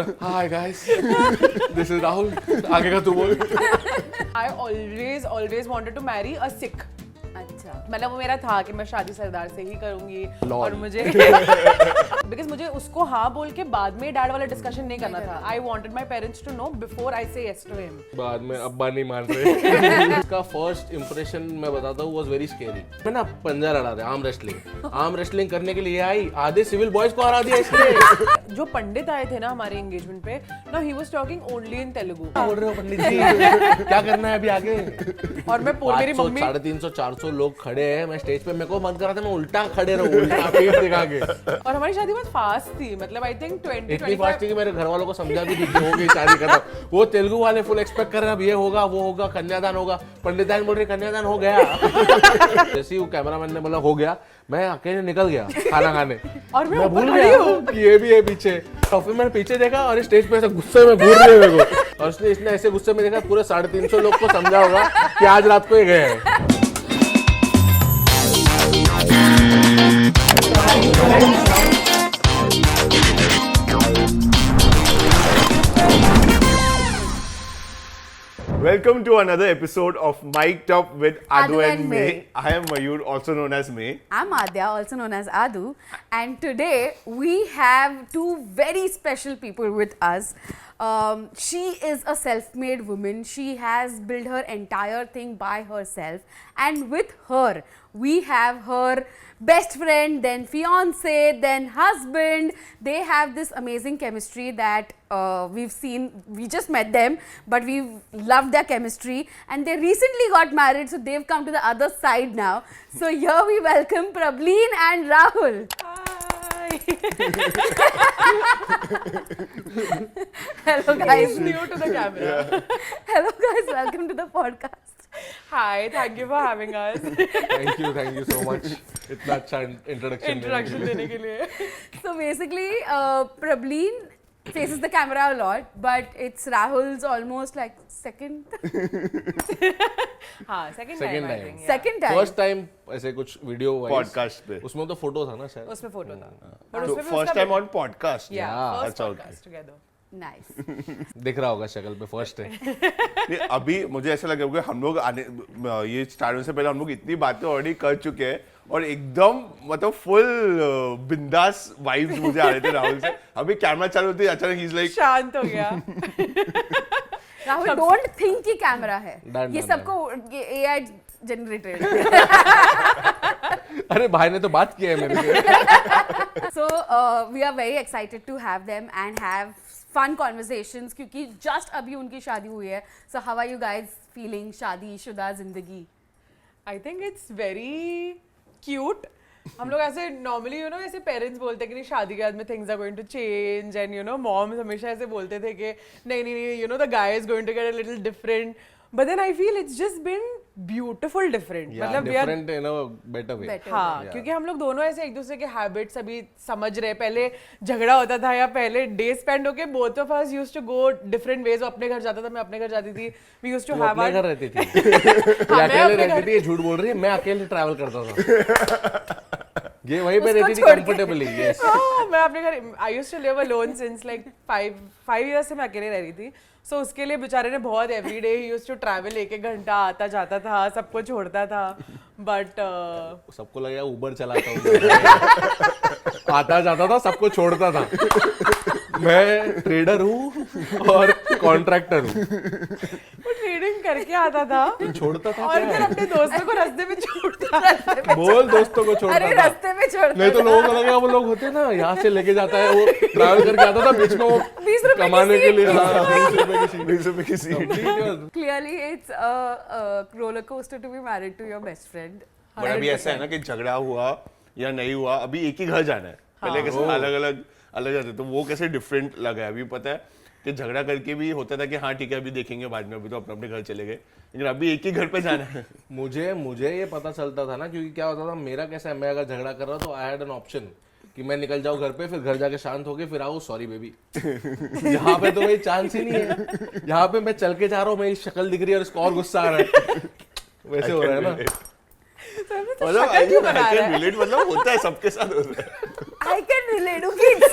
Hi guys, this is Rahul. आगे का तू बोल. I always wanted to marry a Sikh. अच्छा, मतलब वो मेरा था कि मैं शादी सरदार से ही करूंगी Lol. और मुझे बिकॉज मुझे उसको हाँ बोल के बाद में डैड वाला डिस्कशन नहीं करना था. I wanted my parents to know before I say yes to him. बाद में अब्बा नहीं मान रहे. इसका फर्स्ट इंप्रेशन मैं बताता हूँ, वाज वेरी स्केरी. मैं ना पंजा लड़ा रहे आर्म रेसलिंग करने के लिए आई, आधे सिविल बॉयज को हरा दिया इसने. जो पंडित आए थे ना हमारे एंगेजमेंट पे, ना he was talking only in Telugu. बोल रहे हो पंडित जी क्या करना है अभी आगे? और मैं मेरी मम्मी 350-400 लोग खड़े हैं. मैं स्टेज पे, मेरे को मन कर रहा था मैं उल्टा खड़े रहूं, उल्टा पीठ दिखा के. और हमारी शादी बहुत फास्ट थी. मतलब आई थिंक 20-25 फास्ट थी कि मेरे घर वालों को समझा भी कि हो गई शादी खत्म. वो तेलुगु वाले फुल एक्सपेक्ट कर रहे हैं अब ये होगा वो होगा, कन्यादान होगा. पंडिताइन बोल रहे कन्यादान हो गया. जैसे ही वो कैमरामैन ने बोला हो गया, मैं अकेले निकल गया खाना खाने. और मैं भूल गया कि ये भी है पीछे. और फिर मैंने पीछे देखा और स्टेज पे ऐसे गुस्से में घूर रहे मेरे को. और इसने ऐसे गुस्से में देखा पूरे 350 लोग को समझा होगा कि आज रात को ये गए हैं. Welcome to another episode of Mic'd Up with Adu and May. May. I am Mayur, also known as May. I'm Adya, also known as Adu, and today we have two very special people with us. She is a self-made woman. She has built her entire thing by herself, and with her, we have her best friend, then fiance, then husband. They have this amazing chemistry that we've seen. We just met them, but we've loved their chemistry, and they recently got married, so they've come to the other side now. So here we welcome Prableen and Rahul. Hello guys. new to the camera. Hello guys, welcome to the podcast. Hi, thank you for having us. Thank you so much. इतना अच्छा introduction देने के लिए. So basically, Prableen faces the camera a lot, but it's Rahul's almost like second हाँ, second Second time I time. think. second time. First time ऐसे कुछ video Podcast पे. उसमें तो फोटो था ना शायद. उसमें फोटो था. But So उसमें भी first उसका- time on podcast. Yeah, Yeah, first अच्छा, podcast together. Nice. दिख रहा होगा शक्ल पे फर्स्ट है. नहीं, अभी मुझे ऐसा लगा कि हम लोग ये स्टार्ट होने से पहले हम लोग इतनी बातें ऑलरेडी कर चुके हैं और एकदम मतलब फुल बिंदास वाइब्स मुझे आ रहे थे राहुल से. अभी कैमरा चालू होते ही अचानक ही इज लाइक शांत हो गया. Rahul, don't think कि कैमरा है. Done, ये done, सबको ये AI generated. अरे भाई ने तो बात की है मेरे से. So we are very excited to have them and have fun conversations क्योंकि just अभी उनकी शादी हुई है. So how are you guys feeling? शादी शुदा जिंदगी. I think it's very cute. हम लोग ऐसे नॉर्मली ऐसे पेरेंट्स बोलते हैं कि नहीं शादी के बाद में things are going to change and moms हमेशा ऐसे बोलते थे कि नहीं the guy is going to get a little different. But then I feel it's just been beautiful different. मतलब we are- different in a better way. Better. हाँ, क्योंकि हम लोग दोनों ऐसे एक दूसरे के हैबिट्स अभी समझ रहे. पहले झगड़ा होता था या पहले डे स्पेंड होके both of us used to go different ways. वो अपने घर जाता था, मैं अपने घर जाती थी. वी यूज्ड टू तू हैव अपने घर आवर रहती थी. ये अकेले रहती थी, ये झूठ बोल रही है. मैं अकेले ट्रैवल करता था. ये वहीं पे रहती थी कंफर्टेबली. यस. मैं अपने घर I used to live alone since like 5 years से मैं अकेले रह रही थी. सो उसके लिए बेचारे ने बहुत एवरीडे ही यूज्ड टू ट्रैवल 1-1 घंटा आता जाता था, सबको छोड़ता था. बट सबको लगा उबर चलाता हूँ. आता जाता था, सबको छोड़ता था. मैं ट्रेडर हूँ और कॉन्ट्रैक्टर हूँ. वो ट्रेडिंग करके आता था छोड़ता था और क्या? फिर अपने दोस्तों को रास्ते में छोड़ता था. बोल दोस्तों को छोड़ता अरे था. रास्ते में छोड़. नहीं तो लोगों को लगा वो लोग होते हैं ना यहाँ से लेके जाता है, वो ट्रैवल करके आता था बीच में वो 20 रुपए की कमाने के सीट. लिए. हाँ, 20 रुपए की सीट. 20 रुपए की सीट. ठीक है. Clearly, it's a roller coaster to be married to your best friend. But अभी ऐसा है ना कि झगड़ा हुआ या नहीं हुआ, अभी एक ही घर जाना है. पहले कैसे अलग जाते, तो वो कैसे डिफरेंट लगा है. अभी पता है कि झगड़ा करके भी होता था कि हाँ ठीक है अभी देखेंगे बाद में, अभी तो अपने अपने घर चले गए. लेकिन अभी एक ही घर पे जाना है. मुझे ये पता चलता था ना, क्योंकि क्या होता था मेरा कैसा है, मैं अगर झगड़ा कर रहा तो आई हैड एन ऑप्शन कि मैं निकल जाऊं घर पे, फिर घर जाके शांत होके फिर आऊं सॉरी बेबी. यहाँ पे तो वही चांस ही नहीं है. यहाँ पे मैं चल के जा रहा हूँ, मेरी शक्ल दिख रही है और इसको और गुस्सा आ रहा है. वैसे हो रहा है ना. मतलब I can relate, मतलब होता है सबके साथ होता है. I can relate kids.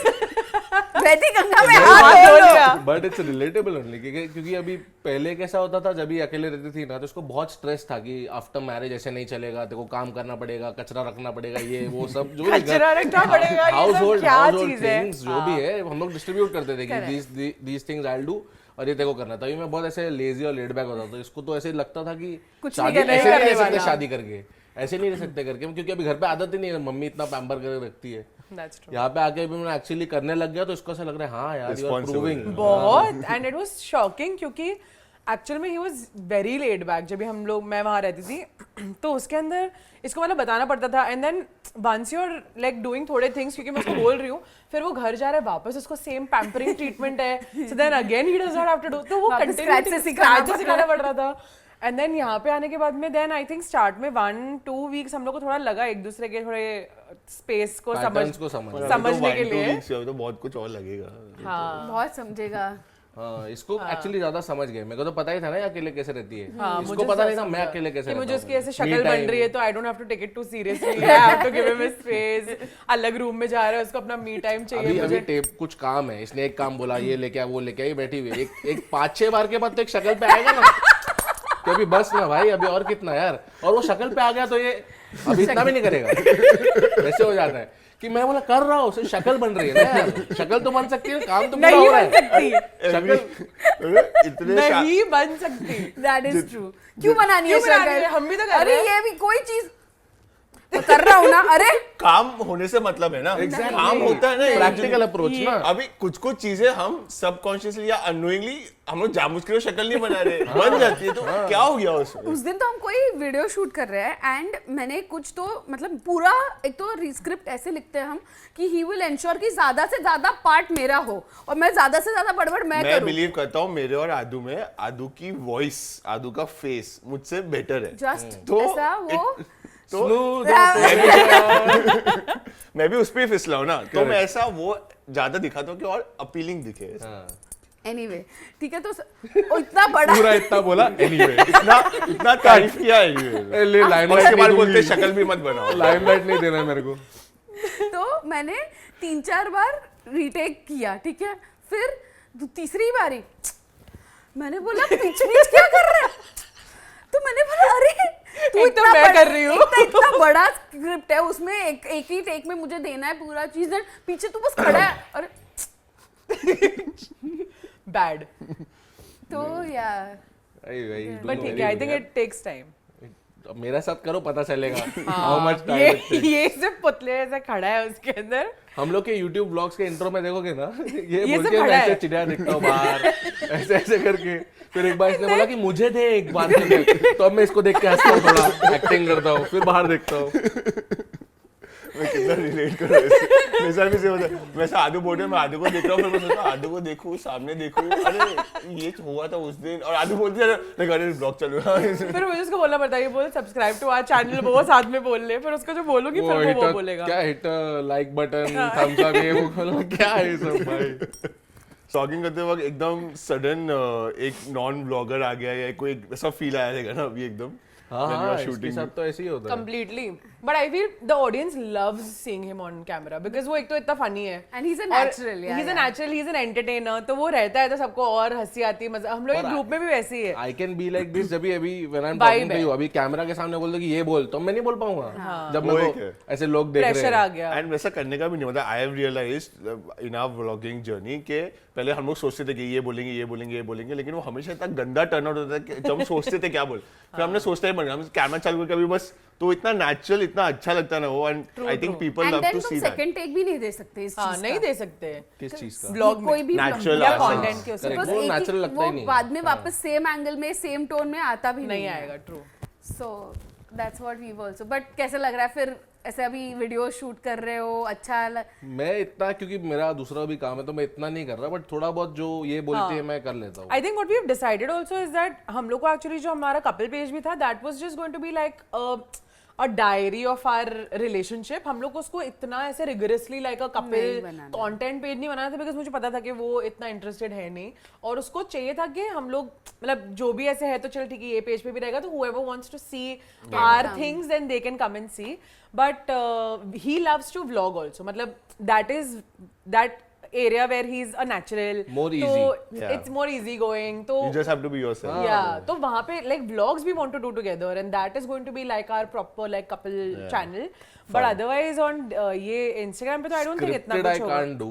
वैदिक गंगा में हाथ हाथ धो धो लो। लिया। बट इट्स रिलेटेबल ओनली क्योंकि अभी पहले कैसा होता था जब भी अकेले रहती थी ना तो उसको बहुत स्ट्रेस था कि आफ्टर मैरिज ऐसे नहीं चलेगा, तेरे को काम करना पड़ेगा, कचरा रखना पड़ेगा, ये वो सब जो कचरा रखना पड़ेगा, ये हाउस सब होल्ड क्या चीज़ है? थिंग्स जो भी है हम लोग डिस्ट्रीब्यूट करते थे कि these things I will do और ये तेरे को करना था। तभी मैं बहुत ऐसे लेजी और लेड बैक होता था, इसको तो ऐसे लगता था कि कुछ शादी नहीं ऐसे नहीं करने रह सकते वाला। शादी करके, ऐसे नहीं रह सकते करके, क्योंकि अभी घर पे आदत ही नहीं है, मम्मी इतना पैम्पर करके रखती है। That's true. यहाँ पे आके भी मैं एक्चुअली करने लग गया तो इसको ऐसा लग रहा है हाँ यार यू आर Responsible. प्रूविंग। बहुत एंड इट वाज शॉकिंग क्योंकि एक्चुअल में ही वाज वेरी लेड बैक। जब भी हम लोग मैं वहाँ रहती थी तो उसके अंदर इसको मतलब बताना पड़ता था and then once you are like doing थोड़े थिंग्स क्योंकि मैं उसको बोल रही हूँ फिर वो घर जा रहा है वापस उसको सेम पैम्परिंग ट्रीटमेंट है so then again he does not have to do तो वो वापस scratch से कंटिन्यू सिखाना पड़ रहा था। एंड देन यहाँ पे आने के बाद में देन आई थिंक स्टार्ट में 1-2 वीक्स हम लोग को थोड़ा लगा एक दूसरे के थोड़े स्पेस को Patterns को समझ- समझने के लिए। अभी तो बहुत कुछ और लगेगा। हाँ बहुत समझेगा। हाँ इसको एक्चुअली ज्यादा समझ गए, मेरे को तो पता ही था ना ये अकेले कैसे रहती है, हाँ, इसको मुझे पता नहीं था समझा मैं अकेले कैसे कि रहता मुझे हूँ। उसकी ऐसे Me शक्ल बन time। रही है तो I don't have to take it too seriously I have to give him space. अलग रूम में जा रहा है उसको अपना मी टाइम अभी चाहिए अभी मुझे। टेप कुछ काम है, इसने एक काम बोला ये लेके आ वो लेके आई बैठी हुई एक 5-6 बार के बाद तो एक शक्ल पे आएगा ना तो अभी बस ना भाई अभी और कितना यार, और वो शक्ल पे आ गया तो ये अभी इतना भी नहीं करेगा वैसे हो जाता है कि मैं बोला कर रहा हूँ उसे शक्ल बन रही है ना यार, शक्ल तो बन सकती है काम तो पूरा नहीं हो रहा बन है सकती शक्ल इतने नहीं बन सकती। That is true. क्यों बनानी है क्यों बनानी है? शक्ल? हम भी तो कर अरे रहे हैं। ये भी कोई चीज तो कर रहा हूँ ना। अरे काम होने से मतलब है ना, काम होता है ना प्रैक्टिकल अप्रोच ना। अभी कुछ कुछ चीजें हम सबकॉन्शियसली या अननोइंगली हम लोग जानबूझ के शक्ल नहीं बना रहे, बन जाती है तो क्या हो गया उसमें। उस दिन तो हम कोई वीडियो शूट कर रहे हैं एंड मैंने कुछ तो मतलब पूरा एक तो स्क्रिप्ट ऐसे लिखते हैं हम कि ही विल एंश्योर कि ज्यादा से ज्यादा पार्ट मेरा हो और मैं ज्यादा से ज्यादा बड़बड़ मैं मैं करूं। बिलीव करता हूँ मेरे और आदू में आदू की वॉइस, आदू का फेस मुझसे बेटर है। जस्ट तो ऐसा वो तो Smooth मैं भी उस पे फिसला हूं ना, तो मैं ऐसा वो ज्यादा दिखाता हूँ कि और अपीलिंग दिखे। एनीवे ठीक है तो ओ, इतना बड़ा पूरा इतना बोला एनीवे इतना तारीफ किया है ये। ले और लाइमलाइट उसके बाद नहीं बोलते दूंगी, शक्ल भी मत बनाओ। लाइमलाइट नहीं देना है मेरे को। तो मैंने 3-4 बार रीटेक किया ठीक है, फिर तीसरी बारी मैंने बोला पिच क्या कर रहा है, तो मैंने बोला अरे तू एक तो इतना मैं बड़ा- कर रही हूँ। इतना बड़ा स्क्रिप्ट है उसमें एक ही टेक में मुझे देना है पूरा चीज, पीछे तू बस खड़ा है अरे बैड तो यार बट ठीक है I think it takes time. अब मेरे साथ करो पता चलेगा हाउ मच टाइम ये सिर्फ पुतले ऐसे खड़ा है उसके अंदर। हम लोग के YouTube ब्लॉग्स के इंट्रो में देखोगे ना ये ये बोल सब के खड़ा मैं ऐसे है। चिड़िया देखता हूँ बाहर ऐसे ऐसे करके, फिर एक बार इसने बोला कि मुझे दे एक बार के लिए, तो अब मैं इसको देख के हंसता हूँ, थोड़ा एक्टिंग करता हूँ, फिर बाहर देखता हूँ। मैं कितना रिलेट कर रहा हूँ मेरे साथ भी से होता है। मैं ऐसा आदू बोल रहा हूँ, मैं आदू को देख रहा हूँ, फिर मैं सोचता हूँ आदू को देखूँ सामने देखूँ, अरे ये हुआ था उस दिन, और आदू बोलती है अरे ब्लॉग चल रहा है। फिर मुझे उसको बोलना पड़ता है ये बोल सब्सक्राइब टू आवर चैनल, वो साथ में बोल ले, फिर उसको जो बोलूंगी फिर वो बोलेगा क्या hit like button thumbs up ये वो खोलो, क्या है ये सब भाई। सॉगिंग करते वक्त एकदम सडन एक नॉन ब्लॉगर आ गया या कोई ऐसा फील आया रहेगा ना अभी एकदम हाँ when you हाँ are इसके shooting. साथ तो ऐसे ही होता है। completely but I feel the audience loves seeing him on camera because वो एक तो इतना funny है And he's a और natural, yeah, he's a yeah. natural, he's an entertainer, तो वो रहता है तो सबको और हंसी आती है, मजा। हम लोग एक और ग्रुप में भी वैसे ही है। I can be like this जब भी अभी when I'm Vibe talking to है। you, अभी कैमरा के सामने बोल दो कि ये बोल, तो मैं नहीं बोल पाऊंगा जब वो मेरे एक को है। ऐसे लोग देख रहे प्रेशर हैं। आ गया। एंड वैसा करने का भी नहीं, मतलब I have realised in our vlogging journey के पहले हम लोग सोचते थे कि ये बोलेंगे ये बोलेंगे ये बोलेंगे, लेकिन वो हमेशा इतना गंदा टर्न आउट होता है कि जब हम सोचते थे क्या बोल, फिर हमने सोचता ही बन गया, हम कैमरा चालू करके अभी बस तो इतना नेचुरल इतना अच्छा लगता है ना वो, and I think people and love them to तुम सी दैट। सेकंड टेक भी नहीं दे सकते इस हाँ चीज नहीं का। दे सकते किस चीज का? ब्लॉग में कोई भी Natural या ऐसा। कंटेंट के उसमें Correct, Because वो एक ही- natural लगता वो ही नहीं। बाद में वापस सेम एंगल में सेम टोन में आता भी नहीं आएगा। True so that's what we also. But कैसा लग रहा है फिर ऐसे अभी वीडियो शूट कर रहे हो? अच्छा मैं इतना क्योंकि मेरा दूसरा भी काम है तो मैं इतना नहीं कर रहा, बट थोड़ा बहुत जो ये बोलती है मैं कर लेता हूँ। I think what we have decided also is that हम लोग को एक्चुअली जो हमारा कपल पेज भी था that was just going to be like a diary of our relationship, हम लोग को उसको इतना ऐसे rigorously like a couple content page नहीं बनाना था, बिकॉज मुझे पता था कि वो इतना इंटरेस्टेड है नहीं, और उसको चाहिए था कि हम लोग मतलब जो भी ऐसे है तो चल ठीक है ये पेज पे भी रहेगा, तो whoever wants to see our things then they can come and see, but he loves to vlog also, मतलब that area where he's a natural, More तो easy. Yeah. it's more easy going, तो You just have to be yourself. yeah, तो वहाँ पे like vlogs we want to do together and that is going to be like our proper like couple channel, but otherwise on ये Instagram पे तो I don't think इतना Scripted I कुछ होगा. can't do.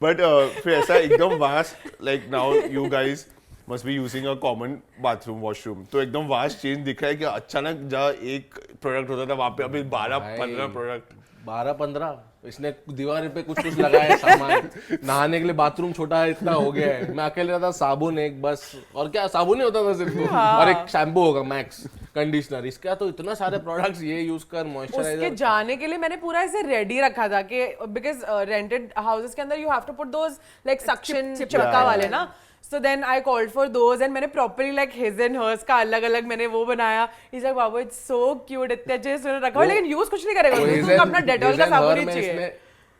But फिर ऐसा एकदम vast, like now you guys must be using a common bathroom washroom, तो एकदम vast change दिख रहा है कि अचानक जहाँ एक प्रोडक्ट होता था वहाँ पे अभी 12-15 प्रोडक्ट. 12-15 इसने दीवार पे कुछ कुछ लगाया है सामान, नहाने के लिए बाथरूम छोटा है इतना हो गया है, मैं अकेले रहता साबुन एक बस, और क्या साबुन ही होता था सिर्फ और एक शैम्पू होगा मैक्स, कंडीशनर, इसका तो इतना सारे प्रोडक्ट्स ये यूज कर, उसके मॉइस्चराइजर. जाने के लिए मैंने पूरा ऐसे रेडी रखा था कि बिकॉज रेंटेड हाउसेस के अंदर you have to put those like suction चिपका वाले ना, so then I called for those and मैंने properly like his and hers का अलग अलग मैंने वो बनाया. He's like Babu it's so cute, इतने अच्छे से रखा हुआ है, लेकिन यूज कुछ नहीं करेगा, उसको अपना डेटॉल का साबुन ही चाहिए.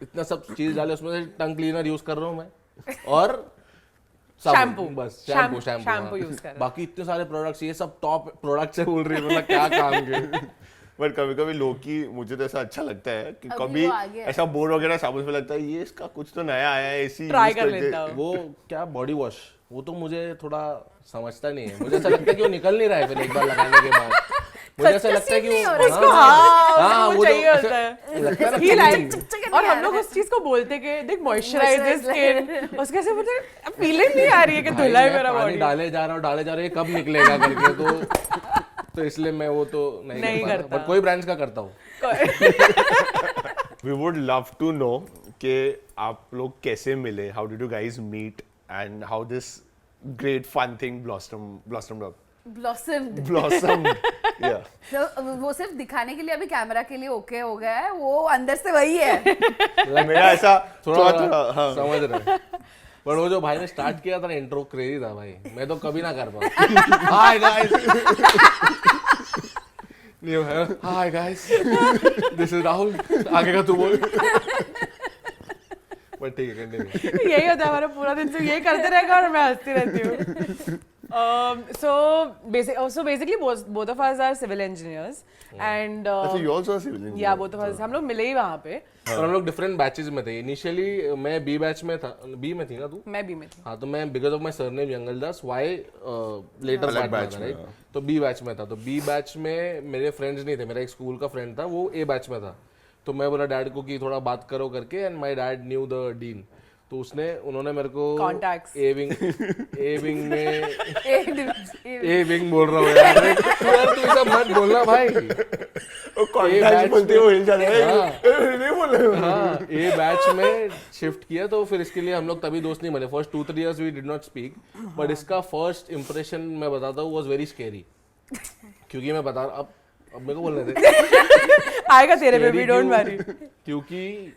इतना सब चीज डाले उसमें से टंग क्लीनर यूज कर रहा हूँ मैं, और शैम्पू, बस शैम्पू शैम्पू यूज कर रहा है. बाकी इतने सारे प्रोडक्ट्स, ये सब टॉप प्रोडक्ट से बोल रही है, मतलब क्या काम के. बट कभी कभी लोकी मुझे तो ऐसा अच्छा लगता है कि अभी कभी वो आ गया है. ऐसा बोर्ड वगैरह साबुन पे लगता है ये इसका कुछ तो नया आया है, इसी Try use कर करके- लेता हूँ. वो क्या बॉडी वॉश, वो तो मुझे थोड़ा समझता नहीं है, मुझे ऐसा लगता है कि वो निकल नहीं रहा है फिर एक बार लगाने के बाद, मुझे ऐसा लगता है कि नहीं हो वो रहा उसको हाँ, उसको वो चाहिए जो होता है. लगता है ना He feeling. like, और हम लोग उस चीज को बोलते कि देख मॉइस्चराइज स्किन, उसके ऐसे बोलते फीलिंग नहीं आ रही है कि भाई, धुला है मैं मेरा पानी बॉडी. डाले जा रहा हूँ, ये कब निकलेगा करके, तो इसलिए मैं वो तो नहीं कर करता. बट कोई ब्रांड्स का करता हूँ. We would love to know कि आप लोग कैसे मिले, how did you guys meet and how this great fun thing blossomed up. blossomed. Yeah. तो वो सिर्फ दिखाने के लिए अभी कैमरा के लिए ओके हो गया है, वो अंदर से वही है. मेरा ऐसा थोड़ा हाँ. समझ रहे, पर वो जो भाई ने स्टार्ट किया था ना इंट्रो, क्रेजी था भाई, मैं तो कभी ना कर पाऊँ. Hi guys, hi guys, this is Rahul, आगे का तू बोल. बट ठीक है, कंटिन्यू. यही होता है हमारा पूरा दिन, सिर्फ यही करते रहेगा और मैं हंसती रहती हूँ. So basically both of us are civil engineers and अच्छा, you also are civil engineer. yeah, both of us हम लोग मिले ही वहाँ पे. और हम लोग डिफरेंट बैचेस में थे. इनिशियली मैं बी बैच में था, बी में थी ना तू? मैं भी में थी. हाँ, तो मैं because of my surname Jangal Das Y letter अलग बैच batch में, में, राइट? हाँ. तो बी बैच में था. तो बी बैच में मेरे फ्रेंड्स नहीं थे, मेरा एक स्कूल का फ्रेंड था, वो ए बैच में था. तो मैं बोला डैड को कि थोड़ा बात करो करके, and my dad new the dean. तो उन्होंने मेरे को Contacts. ए विंग में ए विंग बोल रहा हूँ यार, तू ऐसा मत बोलना भाई. वो contacts बोलते हो हिल जाते हैं. नहीं बोल रहे हो. हाँ, ए बैच में शिफ्ट किया, तो फिर इसके लिए हम लोग तभी दोस्त नहीं बने. First 2-3 years we did not speak, but इसका फर्स्ट इंप्रेशन मैं बताता हूँ वाज वेरी स्केरी. क्योंकि मैं बता अब मेरे को बोलने दे. आएगा तेरे पे भी, Scary डोंट क्यों? वरी. क्योंकि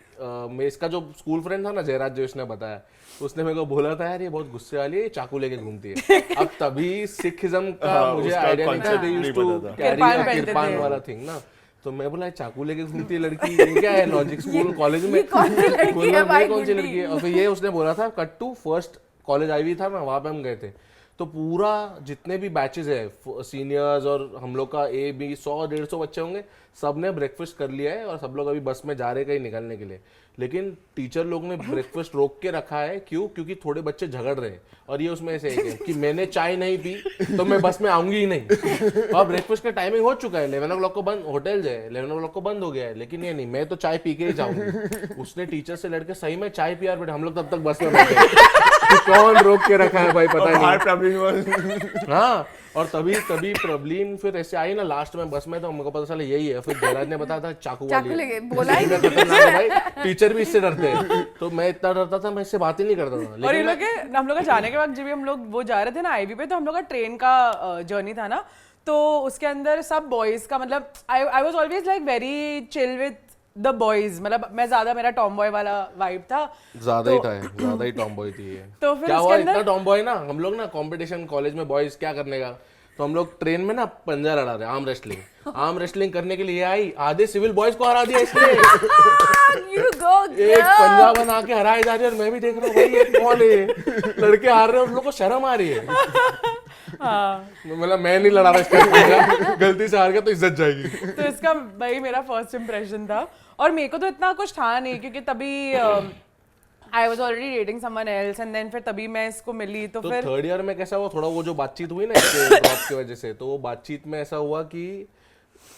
मैं इसका जो स्कूल फ्रेंड था ना जयराज, जो इसने बताया, उसने मेरे को बोला था यार ये बहुत गुस्से वाली है, चाकू लेके घूमती है. अब तभी सिखिज्म का हाँ, मुझे उसका आइडिया नहीं था. concept दे यूज्ड नहीं टू पता था. कैरी किरपान पहनते किरपान थे. वाला थिंग ना. तो मैं बोला चाकू लेके घूमती है लड़की, ये क्या है लॉजिक? स्कूल कॉलेज में कौन सी लड़की स्कूल है में भाई, कौन सी गुड्डी? लड़की है? और फिर ये उसने बोला था cut to first college IV था ना, वहाँ पे हम गए थे. तो पूरा जितने भी बैचेस है सीनियर्स और हम लोग का ए बी 100-150 बच्चे होंगे, सब ने ब्रेकफास्ट कर लिया है और सब लोग अभी बस में जा रहे कहीं निकलने के लिए. लेकिन टीचर लोग ने ब्रेकफास्ट रोक के रखा है. क्यों? क्योंकि थोड़े बच्चे झगड़ रहे हैं, और ये उसमें से एक है कि मैंने चाय नहीं पी तो मैं बस में आऊंगी ही नहीं. और ब्रेकफास्ट का टाइमिंग हो चुका है, 11 o'clock को बंद, होटल है 11 o'clock को बंद हो गया है, लेकिन ये नहीं, मैं तो चाय पी के ही जाऊंगी. उसने टीचर से लड़के सही में चाय पिया, बट हम लोग तब तक बस में बैठे. कौन रोक के रखा है भाई, पता नहीं. बाहर problem was- हाँ, और तभी प्रॉब्लम फिर ऐसे आई ना लास्ट में बस में, तो हमको पता चला यही है. फिर जयराज ने बताया था चाकू चाकू वाली लेके बोला ही नहीं. खतरनाक है भाई, टीचर भी इससे डरते हैं. तो मैं इतना डरता था, मैं इससे बात ही नहीं करता था. और लेकिन हम लोग का जाने के बाद जब भी हम लोग वो जा रहे थे ना आईवी पे, तो हम लोग का ट्रेन का जर्नी था ना, तो उसके अंदर सब बॉयज का मतलब I was always like very chill with the boys. मतलब मैं ज्यादा, मेरा टॉम बॉय वाला वाइब था. ज्यादा ही था, ज्यादा ही टॉम बॉय थी ये. तो फिर क्या उसके हुआ, अंदर इतना टॉम बॉय ना, हम लोग ना कंपटीशन कॉलेज में बॉयज क्या करने का, तो हम लोग ट्रेन में ना पंजा लड़ा रहे, आर्म रेसलिंग करने के लिए आई, आधे सिविल बॉयज को हरा दिया इसने। You go, एक girl. पंजा बना के हराई जा रही है और मैं भी देख रहा हूँ भाई ये कौन है, लड़के हार रहे हैं, उन लोगों को शर्म आ रही है। मतलब मैं नहीं लड़ा रहा इसका पंजा, गलती से हार गया तो इज्जत जाएगी। तो इसका भाई मेरा फर्स्ट इम्प्रेशन था, और मेरे को तो इतना कुछ था नहीं क्योंकि तभी I was already dating someone else, and then फिर तभी मैं इसको मिली। तो फिर थर्ड ईयर में कैसा हुआ, थोड़ा वो जो बातचीत हुई ना इसके ड्रॉप की वजह से, तो वो बातचीत में ऐसा हुआ कि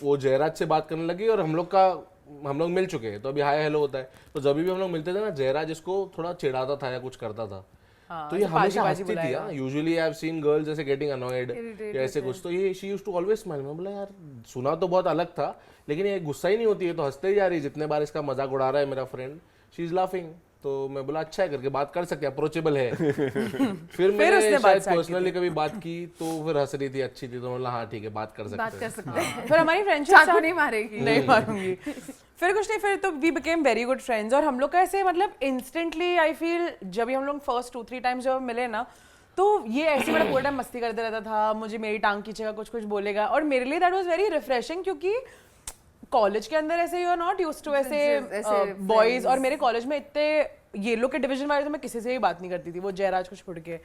वो जयराज से बात करने लगी और हम लोग मिल चुके हैं, तो अभी हाय हेलो होता है, तो जब भी हम लोग मिलते थे ना जयराज इसको थोड़ा चिढ़ाता था या कुछ करता था। तो ये हमेशा हंसती थी। Usually I have seen girls जैसे गेटिंग अनॉयड या ऐसे कुछ, तो ये she used to always smile. मैं बोला यार सुना तो बहुत अलग था, लेकिन ये गुस्सा ही नहीं होती है, तो हंसते ही जा रही है, जितने बार इसका मजाक उड़ा रहा है मेरा फ्रेंड, शी इज लाफिंग। तो मैं बोला अच्छा है, करके बात कर सकते हैं, अप्रोचेबल है। फिर मैंने शायद पर्सनली कभी बात की तो फिर हंस रही थी, अच्छी थी, तो बोला हाँ ठीक है बात कर सकते हैं। फिर हमारी फ्रेंडशिप चाकू नहीं मारेगी। नहीं मारूंगी। फिर कुछ नहीं, फिर तो we became very good friends, और हम लोग का ऐसे मतलब इंस्टेंटली आई फील जब भी हम लोग फर्स्ट 2-3 टाइम्स जब मिले ना, तो ये ऐसे मेरा पूरा टाइम मस्ती करते रहता था, मुझे मेरी टांग खींचेगा, कुछ कुछ बोलेगा, और मेरे लिए दैट वाज वेरी रिफ्रेशिंग, क्योंकि कॉलेज के अंदर ऐसे you are not used to ऐसे बॉयज, और मेरे कॉलेज में इतने ये लोग के डिवीजन वाले तो मैं किसी से ही बात नहीं करती थी, वो जयराज को छोड़ के।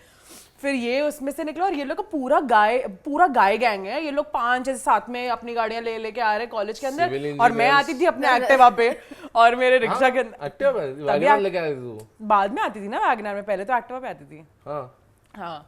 फिर ये उसमें से निकला, और ये लोग का पूरा गाय गैंग है, ये लोग 5 ऐसे साथ में अपनी गाड़ियां लेके आ रहे कॉलेज के अंदर, और मैं आती थी अपने एक्टिवा पे और मेरे रिक्शा के अंदर। बाद में आती थी ना वैगनर में, पहले तो एक्टिवा पे आती थी। हाँ,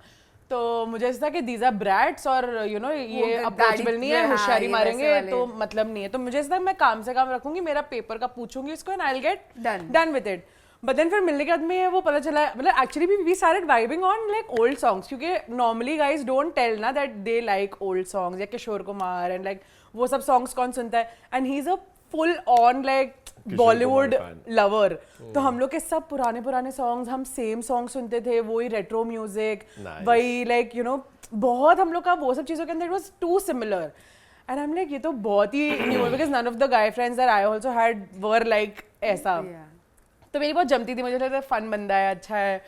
तो मुझे ऐसा था कि दीज आर ब्रैट्स, और यू नो ये अप्रोचेबल नहीं है, होशियारी मारेंगे तो मतलब नहीं है, तो मुझे ऐसा था मैं काम से काम रखूंगी, मेरा पेपर का पूछूंगी इसको, and I will get done with it. But then फिर मिलने के बाद में वो पता चला, मतलब actually we started vibing on like old songs, क्योंकि नॉर्मली गाइज डोंट टेल ना that they like old songs, या किशोर कुमार एंड लाइक वो सब सॉन्ग्स कौन सुनता है, and he is a full on like Bollywood lover. तो हम लोग के सब पुराने सॉन्ग्स, हम सेम सॉन्ग सुनते थे, वही रेट्रो म्यूजिक, वही लाइक यू नो बहुत हम लोग का वो सब चीजों के अंदर it was too similar, and I am like ये तो बहुत ही न्यू है, because none of the guy friends that I also had were like ऐसा। तो मेरी बहुत जमती थी, मुझे लगता फन बंदा है, अच्छा है।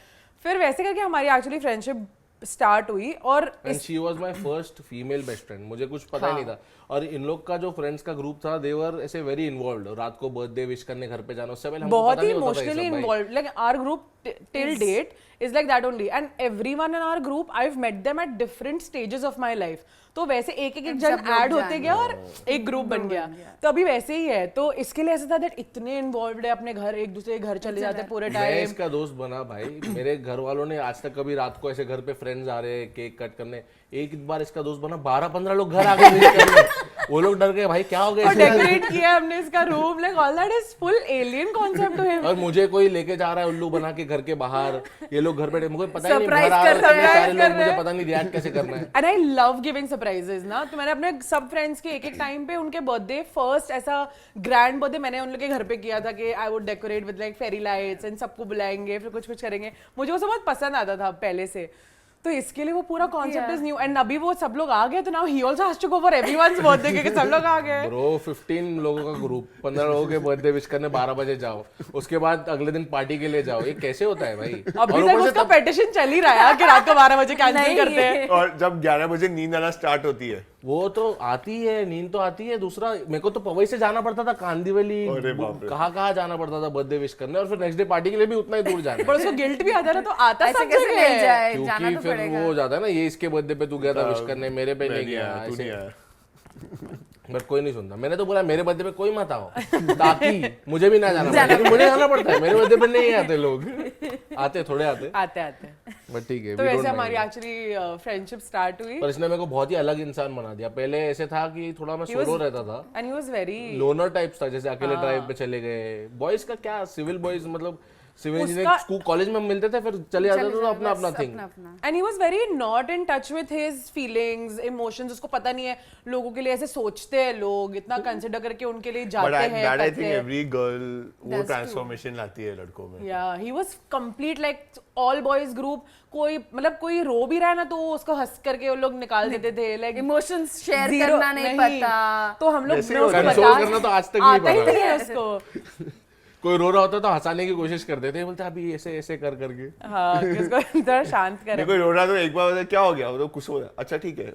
फिर वैसे करके हमारी एक्चुअली फ्रेंडशिप स्टार्ट हुई, और she was my first female best friend, मुझे कुछ पता ही नहीं था। और इन लोग का जो फ्रेंड्स का ग्रुप था, दे वर ऐसे वेरी इन्वॉल्व्ड, रात को बर्थडे विश करने घर पे जाना, उससे पहले हमको बहुत पता ही नहीं होता था emotionally involved, like our group till date is like that only, and everyone in our group I've met them at different stages of my life. तो वैसे एक जन ऐड होते गया और एक ग्रुप बन गया, तो अभी वैसे ही है। तो इसके लिए ऐसा था दैट इतने इन्वॉल्व्ड है अपने घर, एक दूसरे के घर चले जाते पूरे टाइम। मैं इसका दोस्त बना भाई, मेरे घर वालों ने आज तक कभी रात को ऐसे घर पे फ्रेंड्स आ रहे केक कट करने, एक बार इसका दोस्त बना 12-15 लोग घर आ गए विश करने, वो लोग डर गए भाई क्या हो गया, और डेकोरेट किया हमने इसका room, like all that is full alien concept to him. और मुझे कोई लेके जा रहा है उल्लू बना के घर के बाहर, ये लोग घर पे, मुझे पता ही नहीं घर आ रहे सारे लोग, मुझे पता नहीं रिएक्ट कैसे करना है। And I love giving surprises ना, तो मैंने अपने सब फ्रेंड्स के एक टाइम पे उनके बर्थडे, फर्स्ट ऐसा ग्रैंड बर्थडे मैंने उन लोग के घर पे किया था कि I would decorate with like fairy lights and सबको बुलाएंगे, फिर कुछ करेंगे, मुझे वो सब बहुत पसंद आता था पहले से। तो इसके लिए वो पूरा कॉन्सेप्ट इज न्यू, एंड अभी वो सब लोग आ गए, तो now he also has to go for everyone's birthday, क्योंकि सब लोग आ गए। ब्रो 15 लोगों का ग्रुप, 15 लोगों के बर्थडे विश करने 12 बजे जाओ, उसके बाद अगले दिन पार्टी के लिए जाओ, ये कैसे होता है भाई? अभी तक उसका पेटिशन चल ही रहा है कि रात को 12 बजे कैंसिल करते हैं, और जब 11 बजे नींद आना स्टार्ट होती है, वो तो आती है, नींद तो आती है। दूसरा मेरे को तो पवई से जाना पड़ता था, कांदीवली, कहाँ जाना पड़ता था बर्थडे विश करने, और फिर नेक्स्ट डे पार्टी के लिए भी उतना ही दूर जाना। पर उसको गिल्ट भी आता है, तो आता सब कैसे मिल जाए, क्योंकि फिर वो हो जाता है ना, ये इसके बर्थडे पे तू गया था विश करने, मेरे पे नहीं गया, ऐसे। बट कोई नहीं सुनता, मैंने तो बोला मेरे बर्थडे पे कोई मत आओ, ताकि मुझे भी ना जाना पड़े, मुझे जाना पड़ता है, मेरे बर्थडे पे नहीं आते लोग, आते थोड़े आते बट ठीक है। तो वैसे हमारी एक्चुअली फ्रेंडशिप स्टार्ट हुई, पर इसने मेरे को बहुत ही अलग इंसान बना दिया। पहले ऐसे था कि थोड़ा मैं सोलो रहता था, and he was very loner type था, जैसे अकेले ड्राइव पे चले गए। बॉयज का क्या, सिविल बॉयज मतलब सिविल इंजीनियरिंग स्कूल कॉलेज में मिलते थे, फिर चले जाते थे, तो अपना thing. And he was very not in touch with his feelings, emotions, उसको पता नहीं है लोगों के लिए ऐसे सोचते हैं लोग, इतना कंसीडर करके उनके लिए जाते हैं। But I think every girl वो ट्रांसफॉर्मेशन लाती है लड़कों में। या he was complete like all boys group, कोई मतलब कोई रो भी रहा है ना तो उसको हंस करके वो लोग निकाल देते थे, लाइक इमोशंस शेयर करना नहीं पता, तो हम लोग कंट्रोल करना तो आज तक नहीं पता है उसको। कोई रो रहा होता तो हंसाने की कोशिश करते थे, बोलते अभी ऐसे ऐसे कर करके। हाँ किसको थोड़ा शांत करे, मेरे को रो रहा तो एक बार बोला, क्या हो गया, वो तो कुछ हो रहा, अच्छा ठीक है।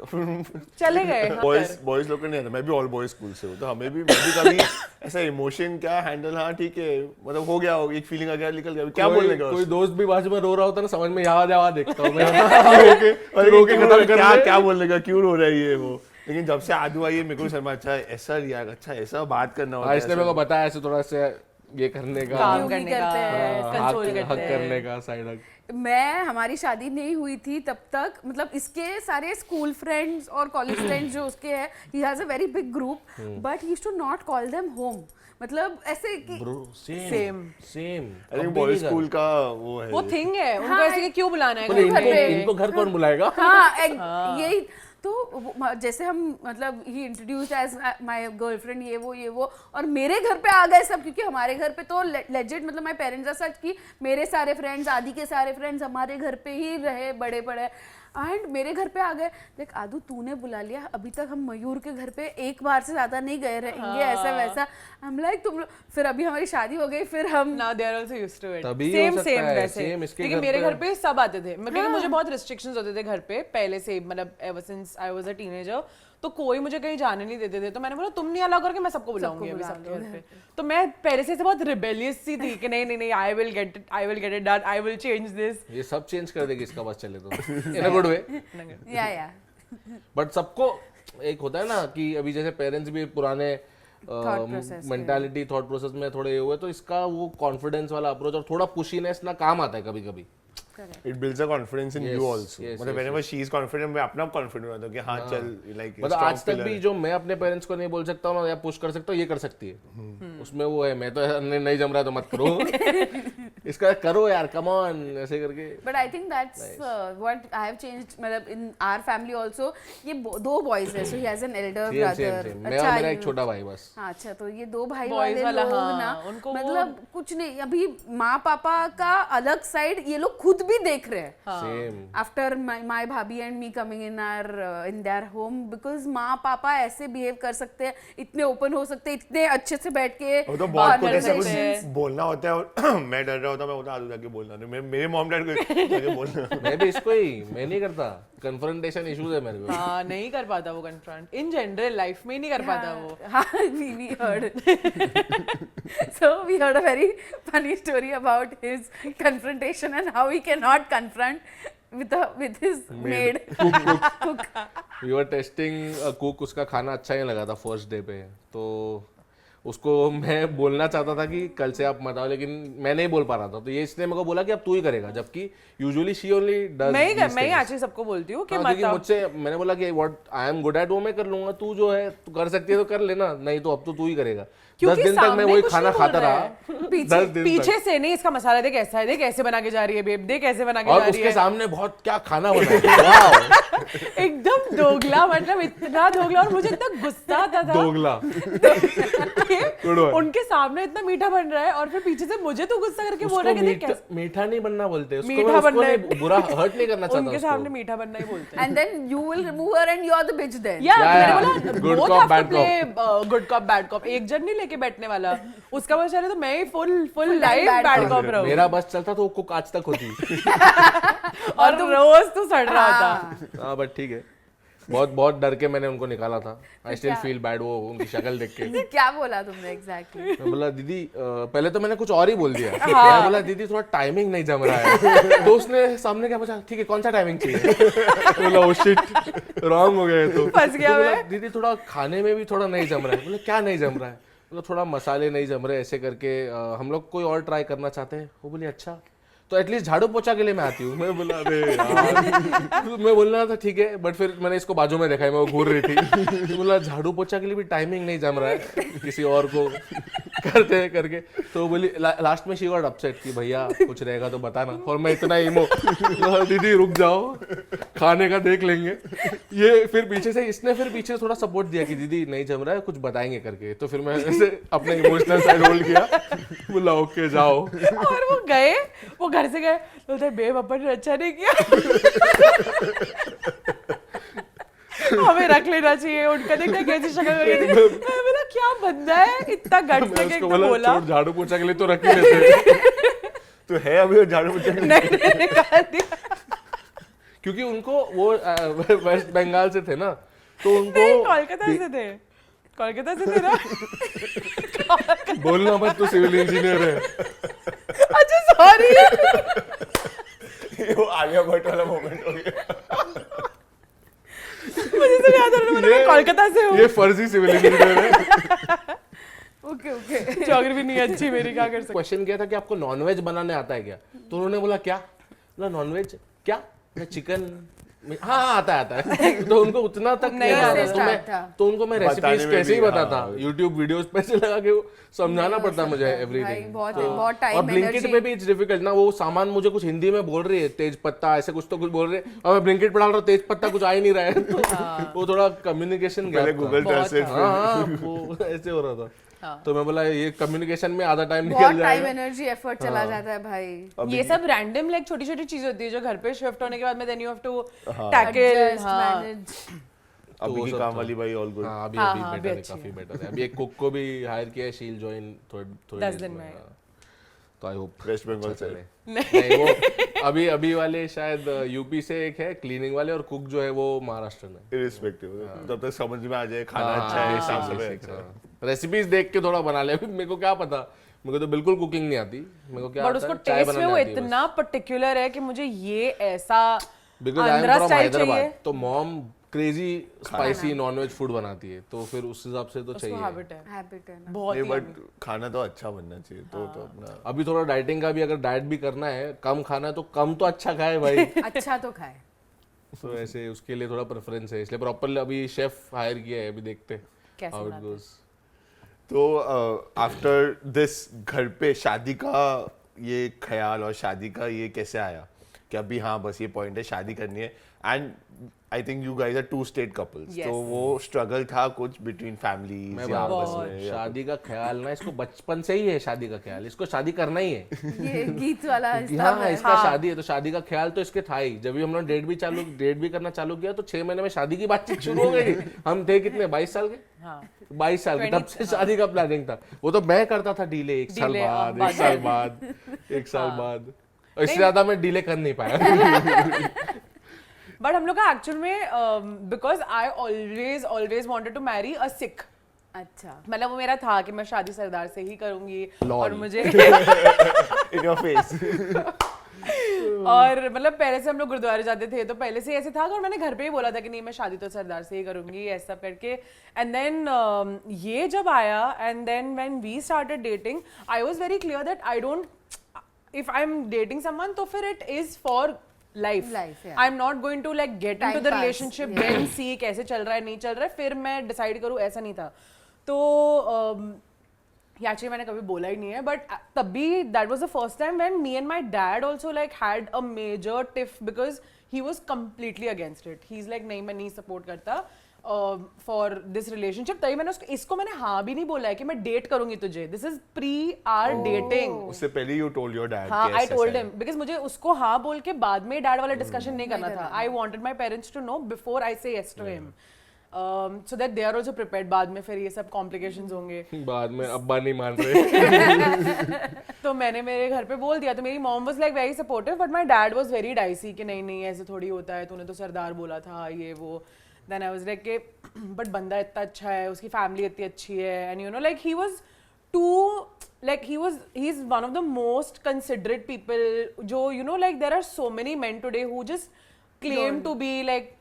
चले गए। हाँ, बॉयज लोग को नहीं आता, मैं भी ऑल बॉयज स्कूल से हूँ, तो हमें भी मैं भी कभी ऐसा इमोशन क्या हैंडल, हाँ ठीक है मतलब हो गया, एक फीलिंग आ गया, निकल गया, क्या बोलने का। कोई दोस्त भी बाजू में रो रहा होता ना, समझ में यहाँ देखता हूँ मैं। क्या बोलने का, क्यों रो रहा है ये वो। लेकिन जब से आदू आई है मेरे को समझ, अच्छा ऐसा रिएक्ट, अच्छा ऐसा बात करना होता है। इसने मेरे को बताया ऐसे थोड़ा सा ये करने का, काम क्यों भी करने का, करते हैं, कंसोल हक करते करने हैं। का, साइड हक। मैं, हमारी शादी नहीं हुई थी तब तक, मतलब इसके सारे स्कूल फ्रेंड्स और कॉलेज फ्रेंड्स जो उसके हैं, he has a very big group, but he used to not call them home, मतलब ऐसे कि same I think boys school का वो है, वो थिंग है उनको, हाँ, ऐसे कि क्यों बुलाना है घर पे। इनको घर कौन बुलाएगा? हाँ, यही तो जैसे हम मतलब ही इंट्रोड्यूस्ड एज माय गर्लफ्रेंड, ये वो, और मेरे घर पे आ गए सब, क्योंकि हमारे घर पे तो लेजिट मतलब माय पेरेंट्स आर सच कि मेरे सारे फ्रेंड्स, आदि के सारे फ्रेंड्स हमारे घर पे ही रहे, बड़े बड़े, एंड मेरे घर पे आ गए। देख आदू तूने बुला लिया, अभी तक हम मयूर के घर पे एक बार से ज्यादा नहीं गए रहेंगे, ऐसा वैसा। हम लाइक तुम फिर अभी हमारी शादी हो गई, फिर हम Now they are also used to it. तभी हो Same सकता same है, वैसे। same इसके क्योंकि घर मेरे पे- घर पे सब आते थे, क्योंकि मुझे बहुत restrictions होते थे घर पे पहले से, मतलब ever since I was a teenager, तो कोई मुझे कहीं जाने नहीं देते थे, तो मैंने बोला तुम नहीं अलाउ करके मैं सबको बुलाऊंगी अभी सबके घर पे। तो मैं पहले से बहुत रिबेलियस सी थी कि नहीं I will get it done, I will change this. ये सब चेंज कर देगी इसका बस चले तो, इन अ गुड वे। या बट सबको एक होता है ना कि अभी जैसे पेरेंट्स भी पुराने Thought process mentality, thought process में थोड़े ये हुए, तो इसका वो कॉन्फिडेंस वाला अप्रोच और थोड़ा पुशीनेस ना काम आता है कभी कभी। It builds a confidence in Yes, you also, yes, मतलब yes, whenever she is confident, मैं अपना कॉन्फिडेंट होता हूं कि हां चल, लाइक मतलब आज तक भी जो मैं अपने पेरेंट्स को नहीं बोल सकता हूँ ना, या पुश कर सकता हूँ, ये कर सकती है। उसमें वो है, मैं तो नहीं जम रहा है तो मत करो, इसका करो यार, कम ऑन, ऐसे करके। But I think that's what I have changed, मतलब इन आवर फैमिली आल्सो। ये दो बॉयज है, so he has an elder brother. मैं और मेरा एक छोटा भाई बस। हाँ, अच्छा, तो ये दो भाई Boys वाले वाला, लोग हाँ, ना, उनको मतलब कुछ नहीं, अभी माँ पापा का अलग साइड ये लोग खुद भी देख रहे हैं। सेम आफ्टर माय भाभी and me coming in their home, because माँ पापा ऐसे बिहेव कर सकते हैं, इतने ओपन हो सकते हैं, इतने अच्छे से बैठ के वो तो बहुत कुछ ऐसा कुछ conversations। बोलना होता है और मैं डर रहा होता, मैं बोलता आदू जाके बोलना नहीं, मेरे मॉम डैड को जाके बोलना। मैं भी इसको ही, मैं नहीं करता, कन्फ्रंटेशन इश्यूज है मेरे को। हाँ, नहीं कर पाता वो कन्फ्रंट, इन जनरल लाइफ में नहीं कर पाता वो। हाँ, we heard. So we heard a very funny story about his confrontation and how he cannot confront with his maid. Cook. We were testing cook, उसका खाना अच्छा नहीं लगा था फर्स्ट डे पे, तो उसको मैं बोलना चाहता था कि कल से आप मत आओ, लेकिन मैं नहीं बोल पा रहा था, तो ये इसने मेरे को बोला कि अब तू ही करेगा, जबकि यूजुअली शी ओनली डज। मैं ही एक्चुअली सबको बोलती हूँ कि मत आओ। मुझसे मैंने बोला कि what I am good at वो मैं कर लूंगा, तू जो है तू कर सकती है तो कर लेना, नहीं तो अब तो तू ही करेगा। 10 क्योंकि दिन तक मैं सामने वही कुछ खाना नहीं खाता बोल रहा रहा, है। 10 दिन पीछे से नहीं, इसका मसाला देख कैसा है, देख कैसे बना के जा रही है बेब, देख कैसे बना के और जा रही उसके है। सामने बहुत क्या खाना बना है, वाओ, एकदम दोगला, मतलब इतना दोगला, और मुझे इतना गुस्सा आता था दोगला। कि उनके सामने इतना मीठा बन रहा है और फिर पीछे से मुझे तो गुस्सा करके बोल रहा है कि देख कैसे मीठा नहीं बनना बोलते उसको, मीठा मैं उसको बनना नहीं बुरा हर्ट नहीं करना चाहता उनके उसको। सामने मीठा बनना ही बोलते हैं। And then you will remove her and you are the bitch then. या Yeah, मैंने yeah. बोला Good both cop, have to bad play good cop bad cop, एक जन नहीं लेके बैठने वाला, उसका बस चले तो मैं ही full time life bad bad cop cop रहूं, मेरा बस चलता तो वो कुक आज तक होती। और रोज तो सड़ रहा होता। हाँ. हाँ बट ठीक है, बहुत बहुत डर के मैंने उनको निकाला था। आई स्टिल फील बैड वो उनकी शक्ल देख के। क्या बोला तुमने एग्जैक्टली? मैं बोला दीदी पहले तो मैंने कुछ और ही बोल दिया। मैं बोला दीदी थोड़ा टाइमिंग नहीं जम रहा है, तो उसने सामने क्या पूछा, ठीक है कौन सा टाइमिंग चाहिए? बोला ओ शिट रॉन्ग हो गया तो फंस गया तो बोला, मैं। दीदी थोड़ा खाने में भी थोड़ा नहीं जम रहा है। बोले क्या नहीं जम रहा है? बोला थोड़ा मसाले नहीं जम रहे, ऐसे करके हम लोग कोई और ट्राई करना चाहते हैं। वो बोली अच्छा तो एटलीस्ट झाड़ू पोछा के लिए मैं आती हूँ। मैं बोला अरे यार, मैं बोल रहा था ठीक है, बट फिर मैंने इसको बाजू में देखा है, मैं वो घूर रही थी। तो बोला झाड़ू पोछा के लिए भी टाइमिंग नहीं जम रहा है, किसी और को करते हैं करके। तो बोली लास्ट में शी गॉट अपसेट कि भैया कुछ रहेगा तो बताना। और मैं इतना इमो, दीदी रुक जाओ खाने का देख लेंगे। ये फिर पीछे से इसने फिर पीछे थोड़ा सपोर्ट दिया कि दीदी नहीं जम रहा है, कुछ बताएंगे करके। तो फिर मैं ऐसे अपने इमोशनल साइड होल्ड किया, बोला ओके जाओ। और वो गए, वो घर से गए, बोलते बेब अपन ने अच्छा नहीं किया, हमें रख लेना चाहिए। उनका देखना कैसी शक्ल हो रही थी। मैं बोला क्या बंदा है इतना गट मैं से उसको एकदम बोला बोला छोड़, झाड़ू पोछा के लिए तो रख ही लेते। तो है अभी वो झाड़ू पोछा के लिए? नहीं निकाल दिया क्योंकि उनको वो वेस्ट बंगाल से थे ना, तो उनको नहीं कोलकाता से थे, कोलकाता से थे ना। बोलना मत, तू सिविल इंजीनियर है। अच्छा सॉरी वो आलिया भट्ट वाला मोमेंट हो गया। मुझे सब याद आ रहा है, मैं कोलकाता से हूँ। ये फर्जी सिविल इंजीनियर है। ओके ओके ज्योग्राफी नहीं अच्छी मेरी, क्या कर सकते। क्वेश्चन किया था कि आपको नॉनवेज बनाने आता है क्या, तो उन्होंने बोला क्या, बोला नॉनवेज क्या, मैं चिकन, हाँ हाँ आता है। तो उनको उतना तक नहीं नहीं आता आता तो मैं था। तो उनको मैं बताने रेसिपीज में कैसे ही भी, बताता, हाँ। यूट्यूब वीडियोस पे से लगा के वो समझाना पड़ता हो मुझे सकता है। एवरीथिंग। भाई, बहुत time, और ब्लिंकिट energy। पे भी इट्स डिफिकल्ट ना, वो सामान मुझे कुछ हिंदी में बोल रही है, तेज पत्ता ऐसे कुछ तो कुछ बोल रहे हैं, और मैं ब्लिंकिट पे डाल रहा हूँ तेज पत्ता, कुछ आ ही नहीं रहा है। तो वो थोड़ा कम्युनिकेशन पहले गैप गूगल बहुत ट्रांसलेट हाँ हाँ वो ऐसे हो रहा था। तो मैं बोला ये कम्युनिकेशन में आधा टाइम बहुत निकल टाइम जाएगा। एनर्जी एफर्ट चला जाता है भाई। ये सब रैंडम लाइक छोटी छोटी चीज होती है जो घर पे शिफ्ट होने के बाद में then you have to Adjust, tackle. manage। अभी वो की सब काम था। वाली भाई ऑल गुड। हाँ अभी हाँ, अभी हाँ, बेटर अभी है, अच्छी काफी है। बेटर है। अभी एक कुक को भी हायर किया है, शील जॉइन थोड़े 10 दिन में। तो आई होप वेस्ट बंगाल से। नहीं वो अभी वाले शायद यूपी से एक है क्लीनिंग वाले, और कुक जो है वो महाराष्ट्र में। इरिस्पेक्टिव जब तक समझ में आ जाए खाना अच्छा है, साफ सफाई अच्छा है। रेसिपीज देख के थोड़ा बना ले, अभी मेरे को क्या पता, मेरे को तो बिल्कुल कुकिंग नहीं आती। मेरे को क्या बट आता उसको है, चाय टेस्ट में बनाने वो आती है बस। इतना पर्टिकुलर है कि मुझे ये ऐसा because I am Andhra from style चाहिए। हैदराबाद, तो mom crazy spicy nonveg food बनाती है, तो फिर उस हिसाब से तो उसको चाहिए। हैबिट है हैबिट है ना। बहुत नहीं ही बट खाना तो अच्छा बनना चाहिए, तो अपना अभी थोड़ा डाइटिंग का भी, अगर डाइट भी करना है, कम खाना है तो कम तो अच्छा खाए भाई। अच्छा तो खाए। तो ऐसे उसके लिए थोड़ा प्रेफरेंस है, इसलिए प्रॉपर अभी शेफ हायर किया है, अभी देखते हैं कैसे हाउ इट बनाते हैं। गोस। तो आफ्टर दिस घर पे शादी का ये ख्याल और शादी का ये कैसे आया कि अभी हाँ बस ये पॉइंट है, शादी करनी है। And I think you guys are two state couples, Yes. तो वो स्ट्रगल था कुछ बिटवीन फैमिलीज मैं या आपस बताऊं, में या शादी का ख्याल ना इसको बचपन से ही है, शादी का ख्याल इसको शादी करना ही है। ये गीत वाला हिस्सा हाँ है। इसका शादी है, तो शादी का ख्याल तो इसके था ही। जब भी हम लोग डेट भी करना चालू किया, तो 6 महीने में शादी की बातचीत शुरू हो गई। हम थे कितने 22 साल के, हाँ 22 साल के, तब से शादी का प्लानिंग था। वो तो मैं करता था डीले, एक साल Delay, बाद, हाँ, एक साल बाद, एक साल बाद, और इससे ज्यादा मैं डीले कर नहीं पाया। बट हम लोग का एक्चुअल में because I always wanted to marry a Sikh, अच्छा मतलब वो मेरा था कि मैं शादी सरदार से ही करूंगी। Lol. और मुझे इन योर फेस। और मतलब पहले से हम लोग गुरुद्वारे जाते थे, तो पहले से ऐसे था, और मैंने घर पे ही बोला था कि नहीं मैं शादी तो सरदार से ही करूंगी, ऐसा करके। एंड देन ये जब आया, and then when we started dating, I was very clear that I don't, if I am dating someone तो फिर it is for life. Life, yeah. I am not going to like get into Time the pass, relationship yeah. Then see कैसे चल रहा है नहीं चल रहा है फिर मैं डिसाइड करूँ, ऐसा नहीं था। तो एक्चुअली मैंने कभी बोला ही नहीं है, बट तभी that was the first time when me and my dad also like had a major tiff, because he was completely against it. He is like नहीं मैं नहीं सपोर्ट करता फॉर दिस रिलेशनशिप। तभी मैंने इसको मैंने हाँ भी नहीं बोला है कि मैं डेट करूंगी तुझे, this is pre R dating. उससे पहले यू टोल्ड योर डैड। हाँ आई टोल्ड हिम, बिकॉज मुझे उसको हाँ बोल के बाद में डैड वाला डिस्कशन नहीं करना था। I wanted my parents to know before I say yes to him, so that they are also prepared. बाद में फिर ये सब कॉम्प्लिकेशंस होंगे। बाद में अब्बा नहीं मान रहे। तो मैंने मेरे घर पे बोल दिया, तो मेरी mom was like very supportive, but my dad was very dicey कि नहीं नहीं ऐसे थोड़ी होता है, तूने तो सरदार बोला था ये वो। देन आई वाज लाइक कि बट बंदा इतना अच्छा है, उसकी फैमिली इतनी अच्छी है, and you know like he was to like he's one of the most considerate people, jo you know like there are so many men today who just claim to be like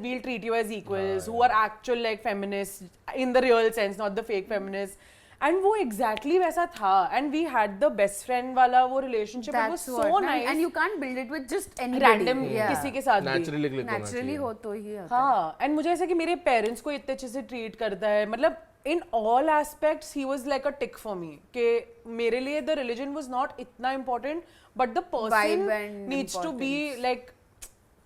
we'll treat you as equals, who are actual like feminists in the real sense, not the fake feminists. And वो exactly वैसा था, and we had the best friend वाला वो relationship, it was That's so what, nice. and you can't build it with just anybody. random Yeah. किसी के साथ भी। Naturally click होना Naturally चाहिए। हो तो ही होता है। हाँ, एंड मुझे ऐसा कि मेरे पेरेंट्स को इतने अच्छे से ट्रीट करता है, मतलब in all aspects he was like a tick for me, कि मेरे लिए द रिलीजन वाज नॉट इतना important, but the Vibe person and needs to be importance. Like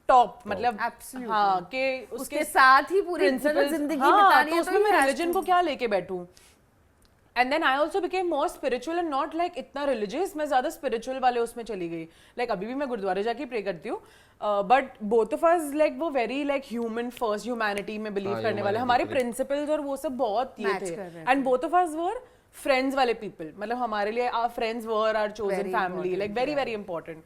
top, मतलब Absolutely. हाँ कि उसके साथ ही पूरी principles- जिंदगी हाँ, बितानी तो है, उसमें मैं रिलीजन को क्या लेके बैठूं। And then I also became more spiritual and not like इतना religious. मैं ज़्यादा spiritual वाले उसमें चली गई. Like अभी भी मैं गुरुद्वारे जाके pray करती हूँ. But both of us like वो very like human first, humanity में believe करने वाले. हमारे principles और वो सब बहुत ये Match थे. कर रहे थे. And both of us were friends वाले people. मतलब हमारे लिए our friends were our chosen Very family. important, Like very very important.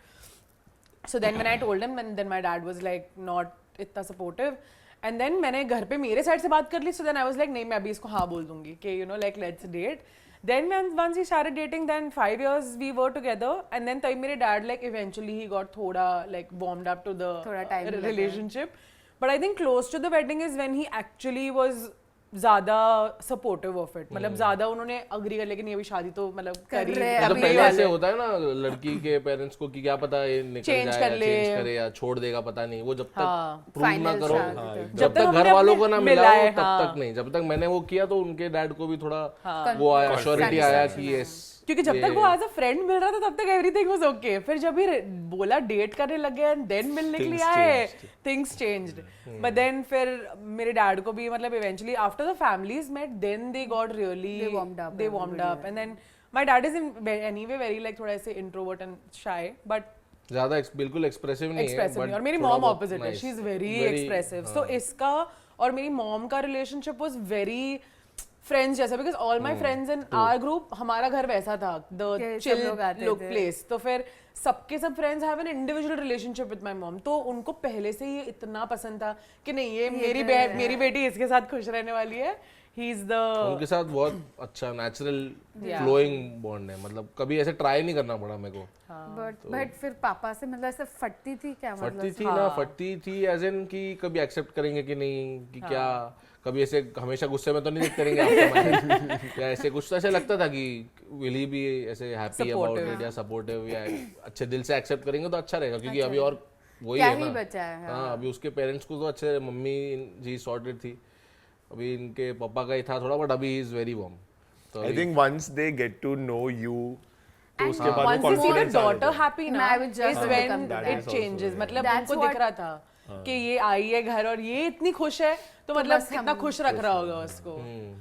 So then when I told him, and then my dad was like not इतना supportive. And then मैंने घर पे मेरे side से बात कर ली. So then I was like नहीं मैं अभी इसको हाँ बोल दूंगी कि you know like let's date. Then once we started dating, then 5 years we were together. And then तभी मेरे dad like eventually he got थोड़ा like warmed up to the थोड़ा time लगा. relationship. But I think close to the wedding is when he actually was ज़्यादा supportive of it. मतलब ज़्यादा उन्होंने agree कर लेकिन ये भी शादी तो मतलब कर करी रहे हैं, मतलब अभी पहले वाले- ऐसे होता है ना लड़की के पेरेंट्स को कि क्या पता ये निकल Change जाए कर या ले। चेंज करे या छोड़ देगा पता नहीं, वो जब तक हाँ, प्रूव ना final करो, शादी हाँ, तक। जब तक हमने घर वालों को अपने ना मिला मिलाए, हो तब हाँ। तक नहीं. जब तक मैंने वो किया तो उनके डैड को भी थोड़ा हाँ। वो आया श्योरिटी आया Satisfaction कि आया। यस, क्योंकि जब तक वो एज अ फ्रेंड मिल रहा था तब तक एवरीथिंग वाज ओके. फिर जब भी बोला डेट करने लगे एंड देन मिलने के लिए Things आए, changed. Things changed. But then फिर मेरे डैड को भी मतलब eventually after the families met then they got really They warmed up, they warmed everybody, up. And then my dad is anyway very like थोड़ा ऐसे introvert and shy but ज्यादा बिल्कुल expressive नहीं है. एक्सप्रेसिव but नहीं. और मेरी थोड़ा मॉम बहुत ऑपोजिट है. nice. She is very Very, expressive. So हाँ. इसका और मेरी मॉम का रिलेशनशिप वाज वेरी फ्रेंड्स जैसा because all my friends in our group हमारा घर वैसा था द कि सब चिल लोग आते लुक थे। प्लेस. तो फिर सबके सब friends have an individual relationship with my mom. तो उनको पहले से ही इतना पसंद था कि नहीं ये मेरी बेटी इसके साथ खुश रहने वाली है. ही इज द उनके साथ बहुत अच्छा नेचुरल Yeah. फ्लोइंग बॉन्ड है. मतलब कभी ऐसे ट्राई नहीं करना पड़ा मेरे को. बट फिर पापा से मतलब ऐसे फटती थी क्या फटती मतलब थी ना, फटती थी एज इन कि कभी एक्सेप्ट करेंगे कि नहीं, कि क्या कभी ऐसे हमेशा गुस्से में तो नहीं देखते रहेंगे आपको या ऐसे कुछ तो ऐसे लगता था कि विल ही भी ऐसे हैप्पी अबाउट इट या सपोर्टिव या अच्छे दिल से एक्सेप्ट करेंगे तो अच्छा रहेगा. क्योंकि अभी और वही क्या है ही ना. बचा है. हाँ, अभी उसके पेरेंट्स को तो अच्छे, मम्मी जी सॉर्टेड थी, अभी इनके पापा का ही था थोड़ा, बट अभी इज वेरी वार्म. तो I think once they get to know you, तो उसके बाद once वो they see the confidence uh daughter जाता है. happy ना I would just is when become that. it changes. मतलब That's उनको दिख what- रहा था कि ये आई है घर और ये इतनी खुश है तो मतलब बस कितना हम खुश रख रहा होगा उसको.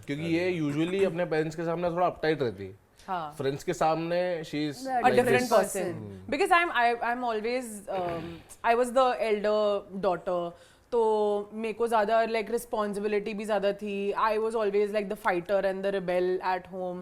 क्योंकि ये यूजुअली अपने पेरेंट्स के सामने थोड़ा अपटाइट रहती है. हाँ. फ्रेंड्स के सामने she is A different person. Because I'm always I was the elder daughter. तो मेरे को ज़्यादा like responsibility भी ज़्यादा थी. I was always like the fighter and the rebel at home.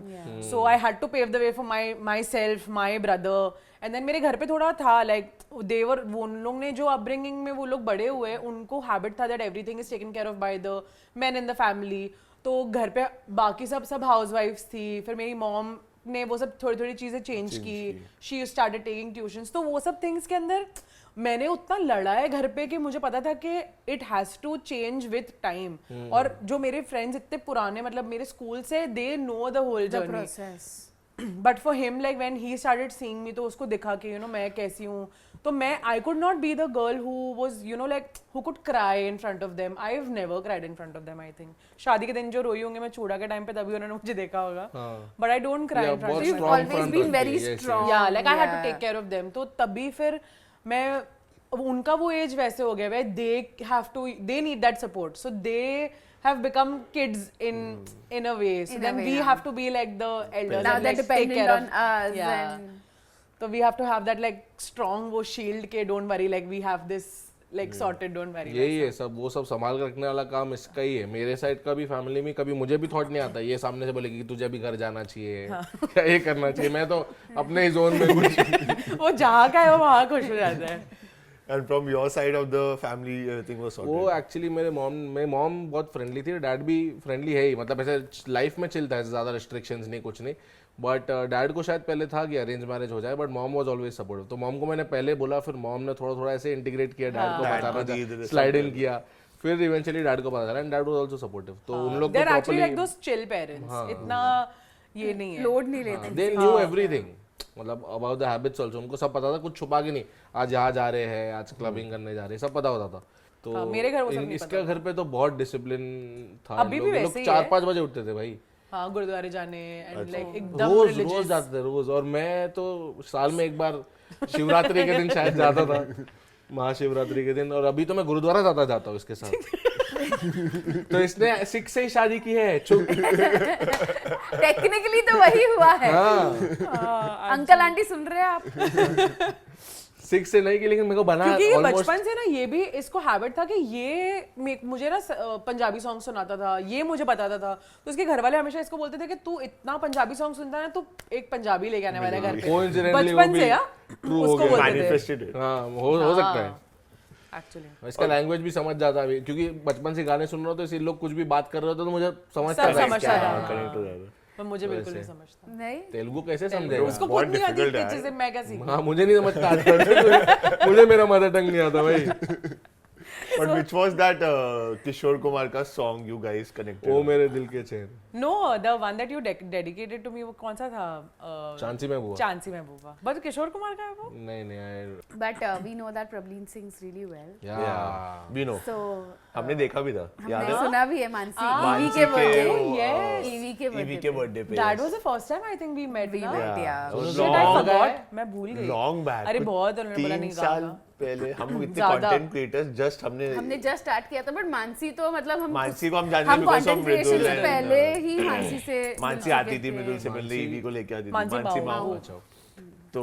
So I had to pave the way for myself, my brother. And then मेरे घर पे थोड़ा था like they were वो उन लोग ने जो upbringing में वो लोग बड़े हुए उनको habit था that everything is taken care of by the men in the family. तो घर पे बाकी सब housewives थी. फिर मेरी mom ने वो सब थोड़ी थोड़ी चीज़ें चेंज की. She started taking tuitions. तो वो सब थिंग्स के अंदर मैंने उतना लड़ा है घर पे कि मुझे पता था कि it has to change with time. और जो मेरे फ्रेंड्स इतने पुराने मतलब मेरे स्कूल से they know the whole journey. Process. But for him like when he started seeing me तो उसको दिखा कि यू नो मैं कैसी हूँ. तो मैं I could not be the girl who was you know like who could cry in front of them. I have never cried in front of them. I think शादी के दिन जो रोई होंगे मैं चूड़ा के टाइम पे तभी उन्होंने मुझे देखा होगा. But I don't cry in front बहुत of You've strong always front been रखती very है, yes, strong. या like I had to Yeah. Take care of them. तो तभी फिर मैं अब उनका वो एज वैसे हो गया वे they need that support. So they have become kids in a way. So In a then way, we yeah. have to be like the elders. Now and they're like take dependent care on of, us. Yeah. And So we have to have that like strong वो shield के don't worry like we have this like sorted don't worry. यही है सब, वो सब संभाल कर रखने वाला काम इसका ही है. मेरे साइड का भी फैमिली में कभी मुझे भी थॉट नहीं आता ये सामने से बोलेगी कि तुझे अभी घर जाना चाहिए क्या ये करना चाहिए. मैं तो अपने ही जोन में कुछ वो जहाँ का है वो वहाँ खुश हो जाता है. And from your side of the family, everything was sorted. वो एक्चुअली मेरी मॉम बहुत फ्रेंडली थी. डैड भी फ्रेंडली है ही, मतलब ऐसे लाइफ में चिलता है, ज़्यादा रिस्ट्रिक्शंस नहीं कुछ नहीं. बट डैड को शायद पहले था कि अरेंज मैरिज हो जाए, but mom was always supportive. तो मॉम को मैंने पहले बोला, फिर मॉम ने थोड़ा थोड़ा ऐसे इंटीग्रेट किया डैड को, Dad को बताना धीरे-धीरे स्लाइड इन किया. फिर इवेंचुअली डैड को पता चला and dad was also supportive. तो उन लोग को They're actually like properly those chill parents. इतना ये नहीं है. लोड नहीं लेते. दे न्यू एवरीथिंग, मतलब अबाउट द हैबिट्स आल्सो. उनको सब पता था, कुछ छुपा के नहीं. आज यहाँ जा रहे हैं, आज क्लबिंग करने जा रहे हैं, सब पता होता था. तो हाँ, मेरे घर वो सब नहीं इसके घर पे तो बहुत डिसिप्लिन था. अभी भी वैसे ही 4-5 बजे उठते थे भाई. हाँ गुरुद्वारे जाने एंड लाइक एकदम रोज religious. जाते थे रोज. और मैं तो साल में एक बार शिवरात्रि के दिन शायद जाता था. महाशिवरात्रि के दिन, और अभी तो मैं गुरुद्वारा ज्यादा जाता हूँ इसके साथ। तो इसने 6 से ही शादी की है, चुप। टेक्निकली तो वही हुआ है। हाँ, अंकल आंटी सुन रहे हैं आप? 6 से नहीं की, लेकिन मेरे को बना क्योंकि ये almost- बचपन से ना ये भी इसको हैबिट था कि ये मुझे ना पंजाबी सॉन्ग सुनाता था, ये मुझे बताता था, तो उसके घर वाले हमेशा इसको बोलते थे कि तू इतना पंजाबी सॉन्ग सुनता है ना, तू एक पंजाबी लेके आने वाला है घर पे। Coincidentally बचपन वो से भी यार true हो उसको गया। बोलते थे मैनिफेस्टेड हाँ, हो सकता है। एक्चुअली। इसका लैंग्वेज भी समझ जाता है, क्योंकि बचपन से गाने सुन रहा हूँ, तो इसीलिए लोग कुछ भी बात कर रहे होते तो मुझे समझता सब था समझता था। कनेक्ट हो जाता पर मुझे बिल्कुल नहीं समझता। नहीं, तेलुगु कैसे समझेगा। उसको बहुत खुद नहीं आती difficult इतनी है। चीजें, मैं क्या सीखूं? हाँ, मुझे नहीं समझता आजकल। मुझे मेरा मदर टंग नहीं आता भाई। But which was that Kishore Kumar का song you guys connected? वो मेरे दिल के चैन, No, the one that you dedicated to me वो कौन सा था? चांसी में हुआ। Chancy Mehbooba. But Kishore Kumar का है वो? नहीं नहीं, but we know that Prableen sings really well. यार We know. So हमने देखा भी था, याद हमने है? सुना भी है मानसी मानसी ईवी के के बर्थडे, वो- yes. ईवी के ईवी बर्थडे के बर्थडे पे। That was the first time I think we met. we ना? met, Yeah. yeah. So Shit, I long forgot. मैं भूल गई। Long back. अरे बहुत उन्होंने बोला 3 नहीं साल गाना। पहले हम लोग इतने ज्यादा। कंटेंट क्रिएटर्स जस्ट हमने हमने जस्ट स्टार्ट किया था, बट मानसी तो मतलब हम मानसी को हम जानते हैं हम because of कंटेंट क्रिएशन मृदुल से and- पहले ही मानसी से मानसी मिल आती चुके थी थे। मृदुल से मिलने, ईवी को लेके आती थी, मानसी मानसी माओ। माओ। अच्छा। तो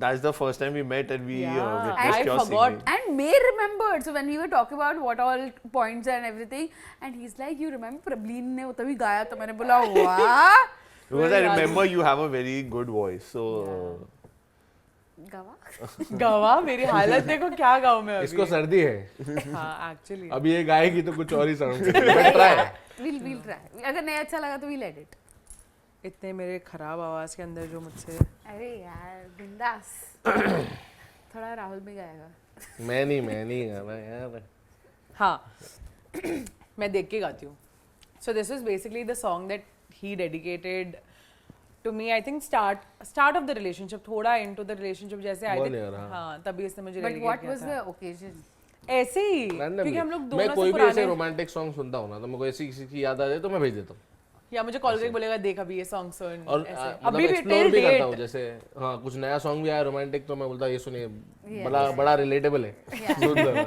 that's the first time we met and we Yeah, witnessed I your forgot. singing. And May remembered. So when we were talking about what all points and everything, and he's like, "You remember Prableen ने वो तभी गाया?" तो मैंने बोला, "वाह, Because I remember you have a very good voice, so गवा." गवा मेरी हालत देखो क्या गाऊं मैं अभी। इसको सर्दी है, हाँ एक्चुअली। अभी ये गाएगी तो कुछ और ही साउंड ट्राई। We'll try. अगर नहीं अच्छा लगा तो we'll edit. इतने मेरे खराब आवाज के अंदर जो मुझसे अरे यार बिंदास। थोड़ा राहुल भी गाएगा। मैं नहीं गाना यार। हाँ मैं देख के गाती हूँ। So this was basically the song that he dedicated to me. I think start of the relationship, थोड़ा into the relationship जैसे I One think year, हाँ। हाँ तभी इसने मुझे But dedicate what किया was था। the occasion? ऐसे ही Randomly। क्योंकि हम लोग मैं दोनों कोई से भी ऐसे पुराने रोमांटिक सॉन्ग सुनता हूँ ना, तो मेरे को ऐसी किसी की याद आ जाए तो मैं भेज देता हूँ, या मुझे कॉल करके बोलेगा देख अभी ये सॉन्ग सुन और ऐसे। मतलब अभी भी एक्सप्लोर till भी करता हूँ। date जैसे हाँ कुछ नया सॉन्ग भी आया रोमांटिक, तो मैं बोलता हूँ ये सुनिए, Yes. बड़ा रिलेटेबल है, सुन लेना।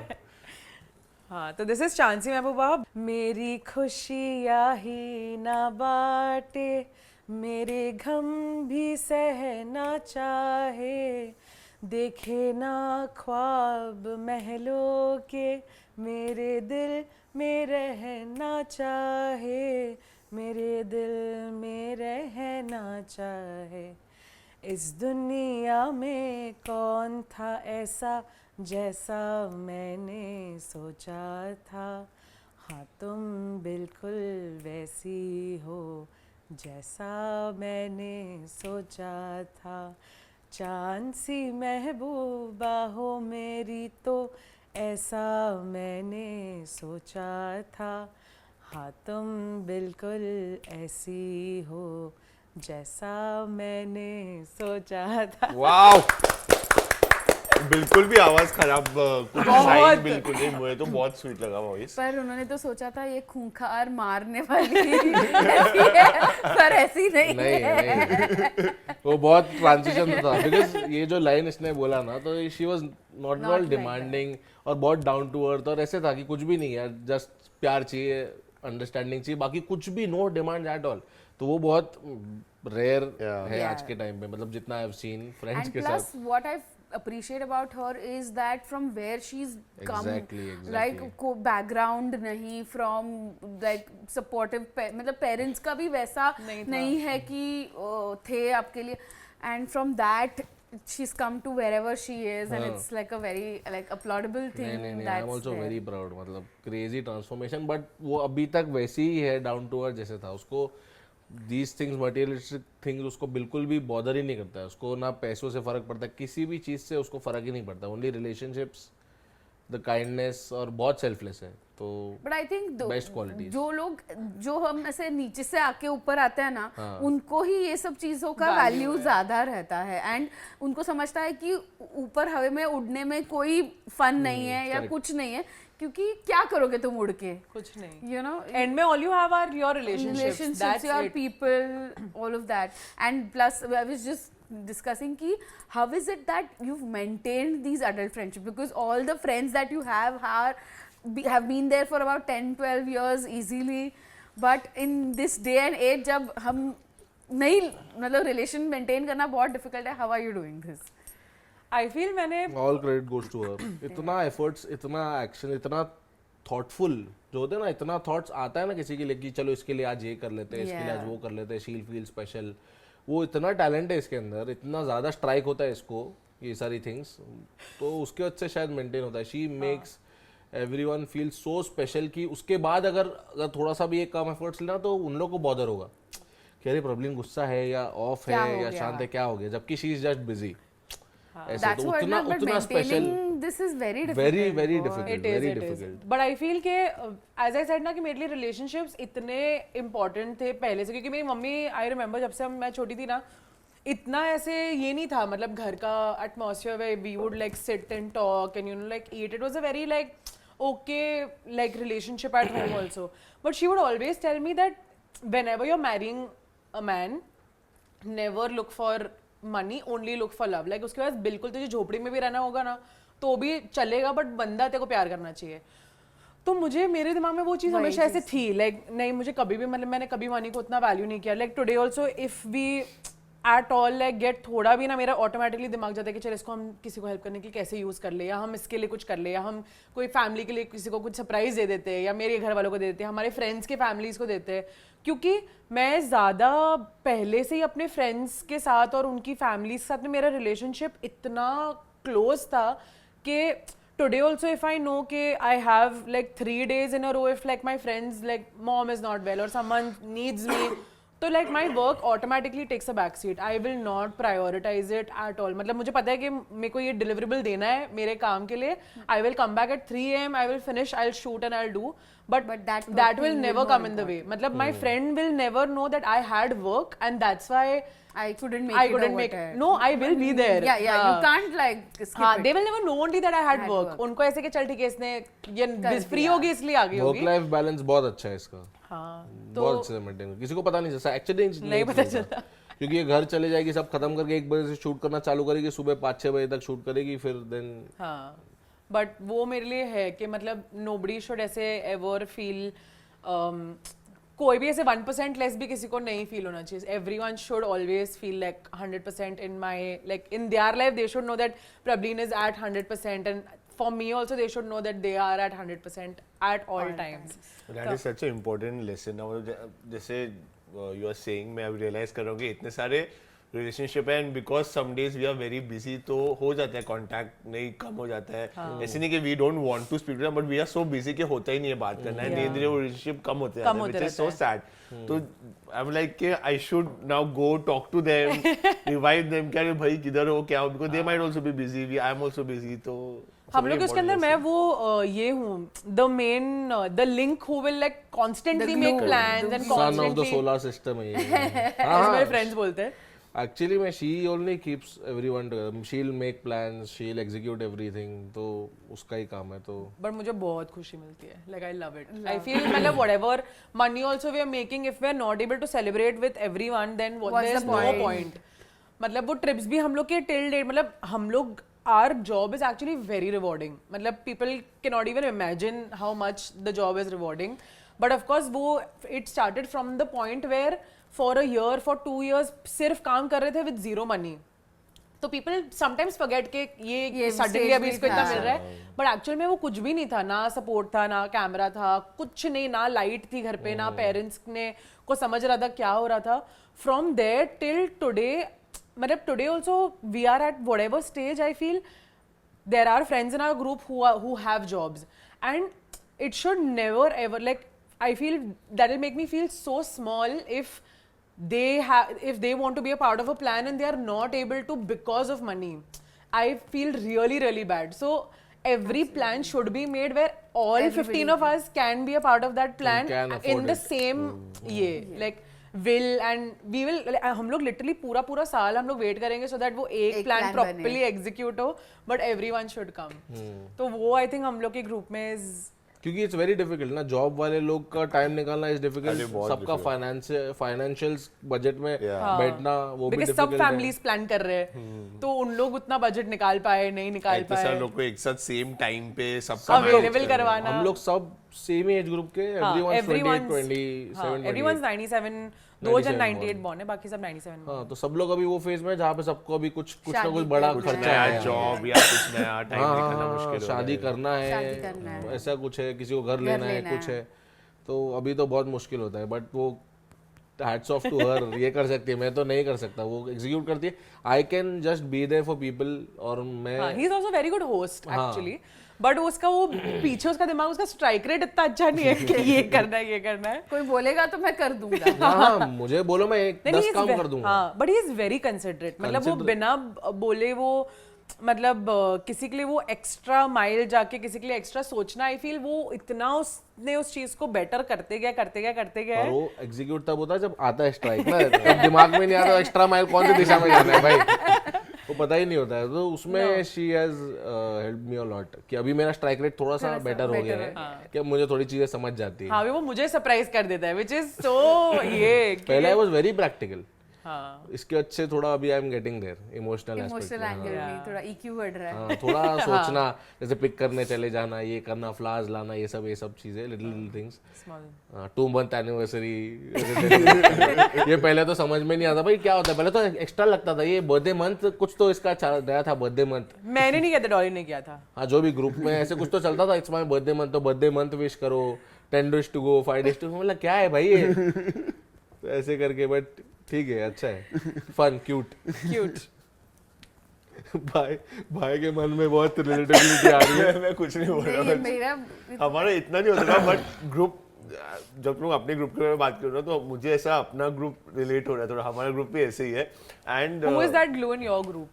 हाँ तो दिस इज चांसी महबूबा। मेरी खुशियाँ ही ना बाटे, मेरे गम भी सहना चाहे, देखे ना ख्वाब महलों के, मेरे दिल में रहना चाहे, मेरे दिल में रहना चाहे। इस दुनिया में कौन था ऐसा जैसा मैंने सोचा था, हाँ तुम बिल्कुल वैसी हो जैसा मैंने सोचा था। चांद सी महबूबा हो मेरी तो ऐसा मैंने सोचा था, हाँ तुम बिल्कुल ऐसी हो जैसा मैंने सोचा था। वाओ, बिल्कुल भी आवाज खराब कुछ साइड बिल्कुल नहीं, मुझे तो बहुत स्वीट लगा वॉइस। पर उन्होंने तो सोचा था ये खूंखार मारने वाली ऐसी है, पर ऐसी नहीं नहीं वो बहुत ट्रांजिशन था, बिकॉज ये जो लाइन इसने बोला ना, तो she was not Not all like demanding और बहुत डाउन टू अर्थ, और ऐसे था कि कुछ भी नहीं यार, जस्ट प्यार चाहिए, अंडरस्टैंडिंग चाहिए, बाकी कुछ भी, नो डिमांड एट ऑल। तो वो बहुत रेयर है Yeah. आज के टाइम पे, मतलब जितना आई हैव सीन फ्रेंड्स And के plus, साथ। what I appreciate about her is that from where she's come, Exactly. like background नहीं, from like supportive मतलब parents का भी वैसा नहीं है कि थे आपके लिए, and from that she's come to wherever she is, and it's like a very like applaudable thing. नहीं, आई that's am also there. Very proud, मतलब क्रेजी ट्रांसफॉर्मेशन, बट वो अभी तक वैसी ही है, डाउन टू अर्थ जैसे था। उसको दीज थिंग्स, मटेरियलिस्टिक थिंग्स उसको बिल्कुल भी बॉदर ही नहीं करता है, उसको ना पैसों से फर्क पड़ता है, किसी भी चीज़ से उसको फर्क ही नहीं पड़ता, ओनली रिलेशनशिप्स, द काइंडनेस, और बहुत सेल्फलेस है। तो But I think Best qualities. जो लोग जो हम ऐसे नीचे से आके ऊपर आते हैं ना, उनको ही ये सब चीज़ों का वैल्यू ज़्यादा रहता है, एंड उनको समझता है कि ऊपर हवा में उड़ने में कोई फन नहीं है या कुछ नहीं है, क्योंकि क्या करोगे तुम उड़ के, कुछ नहीं, you know, एंड में all you have are your relationships, relationships, that's your it. people, all of that. And plus I was just discussing ki how is it that you've maintained these adult friendships, because all the friends that you have been there for about 10-12 years easily, but in this day and age जब हम नहीं मतलब relation maintain करना बहुत difficult है, how are you doing this? I feel मैंने all credit goes to her. इतना efforts, इतना एक्शन, इतना थॉटफुल जो होते हैं ना, इतना थॉट्स आता है ना किसी के लिए कि चलो इसके लिए आज ये कर लेते हैं, इसके लिए आज वो कर लेते हैं, शील फील स्पेशल. वो इतना टैलेंट है इसके अंदर, इतना ज़्यादा स्ट्राइक होता है इसको ये सारी थिंग्स, तो उसके वजह से शायद मेंटेन होता है. She makes everyone feel so special कि उसके बाद अगर थोड़ा सा भी एक कम एफर्ट्स लेना तो उन लोग को बॉदर होगा कि अरे प्रॉब्लम गुस्सा है या ऑफ है या शांत है, क्या हो गया, जबकि she is just busy. That's what I'm not, but maintaining this is very difficult. very difficult. It is, very it is. difficult. But I feel कि as I said ना कि मेरे लिए relationships इतने important थे पहले से, क्योंकि मेरी मम्मी I remember जब से मैं छोटी थी ना, इतना ऐसे ये नहीं था, मतलब घर का atmosphere where we would like sit and talk and you know like eat. It was a very like okay like relationship at home also. But she would always tell me that whenever you're marrying a man, never look for money, only look for love. Like उसके बाद बिल्कुल तुझे झोपड़ी में भी रहना होगा ना तो भी चलेगा, बट बंदा तेरे को प्यार करना चाहिए. तो मुझे मेरे दिमाग में वो चीज़ हमेशा ऐसे थी, लाइक नहीं मुझे कभी भी मतलब मैंने कभी मनी को उतना वैल्यू नहीं किया. Like today also if we at all like get थोड़ा भी ना, मेरा ऑटोमेटिकली दिमाग जाता है कि चल इसको हम किसी को हेल्प करने के लिए कैसे यूज़ कर ले, या हम इसके लिए कुछ कर ले, या हम कोई फैमिली के लिए किसी को कुछ सरप्राइज दे देते हैं, या मेरे घर वालों को दे देते हैं, हमारे फ्रेंड्स के फैमिलीज को देते हैं. क्योंकि मैं ज़्यादा पहले से ही अपने फ्रेंड्स के साथ और उनकी फैमिली के साथ में मेरा रिलेशनशिप इतना क्लोज था कि today also if I know कि I have like 3 days in a row if like my friends like mom is not well or someone needs me, तो like my work automatically takes a back seat. I will not prioritize it at all. मतलब मुझे पता है कि मेरे को ये deliverable देना है मेरे काम के लिए. I will come back at 3 AM, I will finish, I'll shoot and I'll do. But that will never come in the way. मतलब my friend will never know that I had work and that's why I couldn't make it. No, I will be there. Yeah, you can't like skip it. They will never know only that I had work. उनको ऐसे कि चल ठीक है इसने ये free होगी इसलिए आ गई होगी. वर्क लाइफ बैलेंस बहुत अच्छा है इसका. हाँ, बहुत अच्छे से मेंटेन, किसी को पता नहीं चलता एक्चुअली, नहीं पता चलता क्योंकि ये घर चले जाएगी, सब खत्म करके 1 बजे से शूट करना चालू करेगी, सुबह 5-6 बजे तक शूट करेगी, फिर देन. हाँ, बट वो मेरे लिए है कि मतलब nobody should ऐसे ever feel कोई भी ऐसे 1% लेस भी किसी को नहीं फील होना चाहिए. Everyone should always feel like 100% in my like in their life. They should know that Prableen is at 100%, and for me also they should know that they are at 100% at all times. That is such an important lesson. Now, जैसे you are saying, मैं अब realize कर रहा हूँ कि इतने सारे relationship है, and because some days we are very busy तो हो जाता है कॉन्टैक्ट नहीं, कम हो जाता है. ऐसे नहीं कि we don't want to speak to them, but we are so busy कि होता ही नहीं है बात करना है, धीरे धीरे वो रिलेशनशिप कम होते जाते हैं, व्हिच इज सो सैड. तो आई एम लाइक कि I should now go talk to them, revive them, क्या रे भाई किधर हो, क्या हो, because they might also be busy, we I am also busy. तो हम लोग उसके अंदर मैं वो ये हूँ the main the link who will like constantly make plans and sun of the constantly solar system है ये. मेरे फ्रेंड्स बोलते हैं. Actually, she only keeps everyone together. She'll make plans, she'll execute everything. तो उसका ही काम है तो. But मुझे बहुत खुशी मिलती है. Like I love it. I feel मतलब whatever money also we are making, if we are not able to celebrate with everyone, then there's no point. मतलब वो trips भी हम लोग के till date, मतलब हम लोग our job is actually very rewarding. मतलब people cannot even imagine how much the job is rewarding. But of course वो it started from the point where for a year, for 2 years सिर्फ काम कर रहे थे with zero money. तो people sometimes forget कि ये suddenly अभी इसको इतना मिल रहा है, but actually में वो कुछ भी नहीं था, ना सपोर्ट था, ना कैमरा था, कुछ नहीं, ना लाइट थी घर पे, ना पेरेंट्स ने को समझ रहा था क्या हो रहा था. From there till today, मतलब today also we are at whatever stage. I feel there are friends in our group who have jobs, and it should never ever like I feel that will make me feel so small if they want to be a part of a plan and they are not able to because of money. I feel really really bad. So every plan should be made where all 15 of us can be a part of that plan in the same like will, and we will हम लोग literally पूरा साल हम लोग wait करेंगे so that वो एक plan properly execute हो, but everyone should come. तो वो I think हम लोग के group में is क्योंकि इट्स वेरी डिफिकल्ट ना, जॉब वाले लोग का टाइम निकालना इज अरे डिफिकल्ट, बहुत सबका फाइनेंशियल बजट में बैठना वो भी बिकॉज सब डिफिकल्ट है। फैमिलीज प्लान कर रहे हैं तो उन लोग उतना बजट निकाल पाए नहीं निकाल इतने सारे पाए लोग को एक साथ सेम टाइम पे सबका अवेलेबल करवाना हम लोग सब सेम एज ग्रुप के, एवरीवन 28 27 एवरीवनस 97 दो जन 98 बॉर्न है बाकी सब 97 हाँ, तो सब लोग अभी वो फेज में है जहाँ पे सबको अभी कुछ ना शादी कुछ बड़ा करना है। खर्चा नया है। जॉब या कुछ नया टाइम हाँ, निकालना हाँ, मुश्किल हो शादी रहा है। करना शादी करना है, है। ऐसा कुछ है, किसी को घर लेना है, कुछ है, तो अभी तो बहुत मुश्किल होता है, बट वो हैट्स ऑफ टू हर, ये कर सकती है, मैं तो नहीं कर सकता, वो एग्जीक्यूट करती है। I can just be there for people, और मैं he is also very good host actually but उसका वो पीछे उसका दिमाग उसका स्ट्राइक रेट इतना अच्छा नहीं है कि ये करना है कोई बोलेगा तो मैं कर दूंगा। हाँ, मुझे बोलो मैं 10 काम कर दूंगा। हाँ but he is very considerate, मतलब वो बिना बोले वो मतलब किसी के लिए वो एक्स्ट्रा माइल जाके किसी के लिए एक्स्ट्रा सोचना, आई फील वो इतना उसने उस चीज को बेटर करते गया और वो एग्जीक्यूट तब होता है जब आता है स्ट्राइक ना, तब दिमाग में नहीं आता एक्स्ट्रा माइल कौन सी दिशा में जाना है भाई, वो पता ही नहीं होता है। तो उसमें she has help me a lot कि अभी मेरा स्ट्राइक रेट थोड़ा सा बेटर हो गया है, कि अब मुझे थोड़ी चीजें समझ जाती है। हाँ वो मुझे सरप्राइज कर देता है व्हिच इज सो ये पहले आई वाज वेरी प्रैक्टिकल, हाँ इसके अच्छे थोड़ा अभी I am getting there emotional emotional angle में थोड़ा EQ बढ़ रहा है। हाँ, थोड़ा सोचना, जैसे पिक करने चले जाना, ये करना, फ्लावर्स लाना, ये सब चीजें, little things, small 2 month anniversary, ये पहले तो समझ में नहीं आता भाई क्या होता है, पहले तो एक्स्ट्रा लगता था ये बर्थडे मंथ, कुछ तो इसका नया था बर्थडे मंथ। मैंने नहीं किया था, डॉली ने किया था। हाँ, जो भी ग्रुप में ऐसे कुछ तो चलता था, इट्स माय बर्थडे मंथ, तो बर्थडे मंथ विश करो, 10 days to go, 5 days to go, मतलब क्या है भाई ये, तो ऐसे करके, बट ठीक है, अच्छा है, फन, क्यूट। भाई के मन में बहुत रिलेटेबिलिटी आ रही है। मैं कुछ नहीं बोल रहा नहीं, हूँ। मेरा हमारा इतना नहीं होता था, बट ग्रुप जब लोग अपने ग्रुप के बारे में बात कर रहे हो तो मुझे ऐसा अपना ग्रुप रिलेट हो रहा है थोड़ा, हमारा ग्रुप भी ऐसे ही है। And Who is that glue in your group?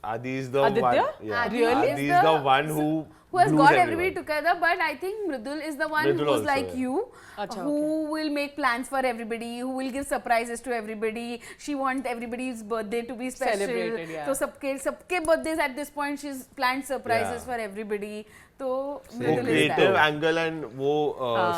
Adi is the Aditya? one, yeah, Really? Adi is the one who has glues got everyone. everybody together, but I think Mridul is the one Mridul who's also, like yeah. you, Acha, who will make plans for everybody, who will give surprises to everybody. She wants everybody's birthday to be special. Celebrated, yeah. So सबके birthdays at this point she's planned surprises Yeah. for everybody. तो वो Mridul is creative that. Angle and वो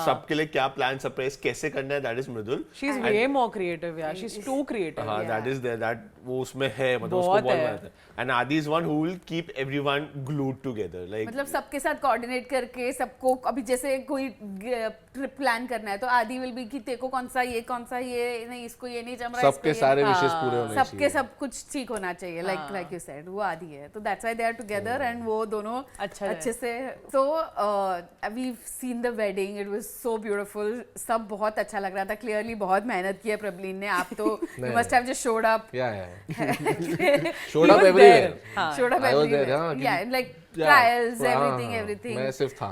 सबके लिए क्या plan surprise कैसे करना है, that is Mridul. She's way more creative, yeah. She's too creative. हाँ, दैट इज देयर, दैट वो उसमें है, मतलब उसको बहुत बहुत है। बनाता है। एंड आदि is one who will keep everyone glued together, like मतलब सबके साथ कोऑर्डिनेट करके सबको, अभी जैसे कोई ट्रिप प्लान करना है तो आदि विल बी कि तेको कौन सा ये नहीं, इसको ये नहीं जम रहा, सबके इसको ये सारे विशेष पूरे होने सबके चाहिए। सब कुछ ठीक होना चाहिए, लाइक यू सेड, वो आदि है, तो that's why they are together and वो दोनों अच्छा है। अच्छे से। तो we seen the wedding, it was so beautiful, सब बहुत अच्छा लग रहा था, क्लियरली बहुत मेहनत की है प्रबलीन ने, आप तो you must have just showed up, showed up everywhere, showed up I was there, everywhere, हाँ, yeah, like Yeah, trials, हाँ, everything. मैं सिर्फ था,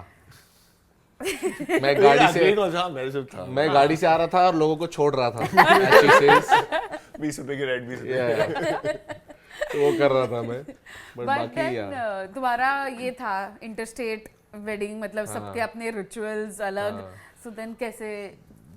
मैं गाड़ी से मेरे सिर्फ था, मैं गाड़ी से आ रहा था और लोगों को छोड़ रहा था, as she says, 20 रुपए की रेड 20 yeah, तो वो कर रहा था मैं, बट बट बाकी देन यार तुम्हारा ये था इंटरस्टेट वेडिंग, मतलब सबके अपने रिचुअल्स अलग, सो देन कैसे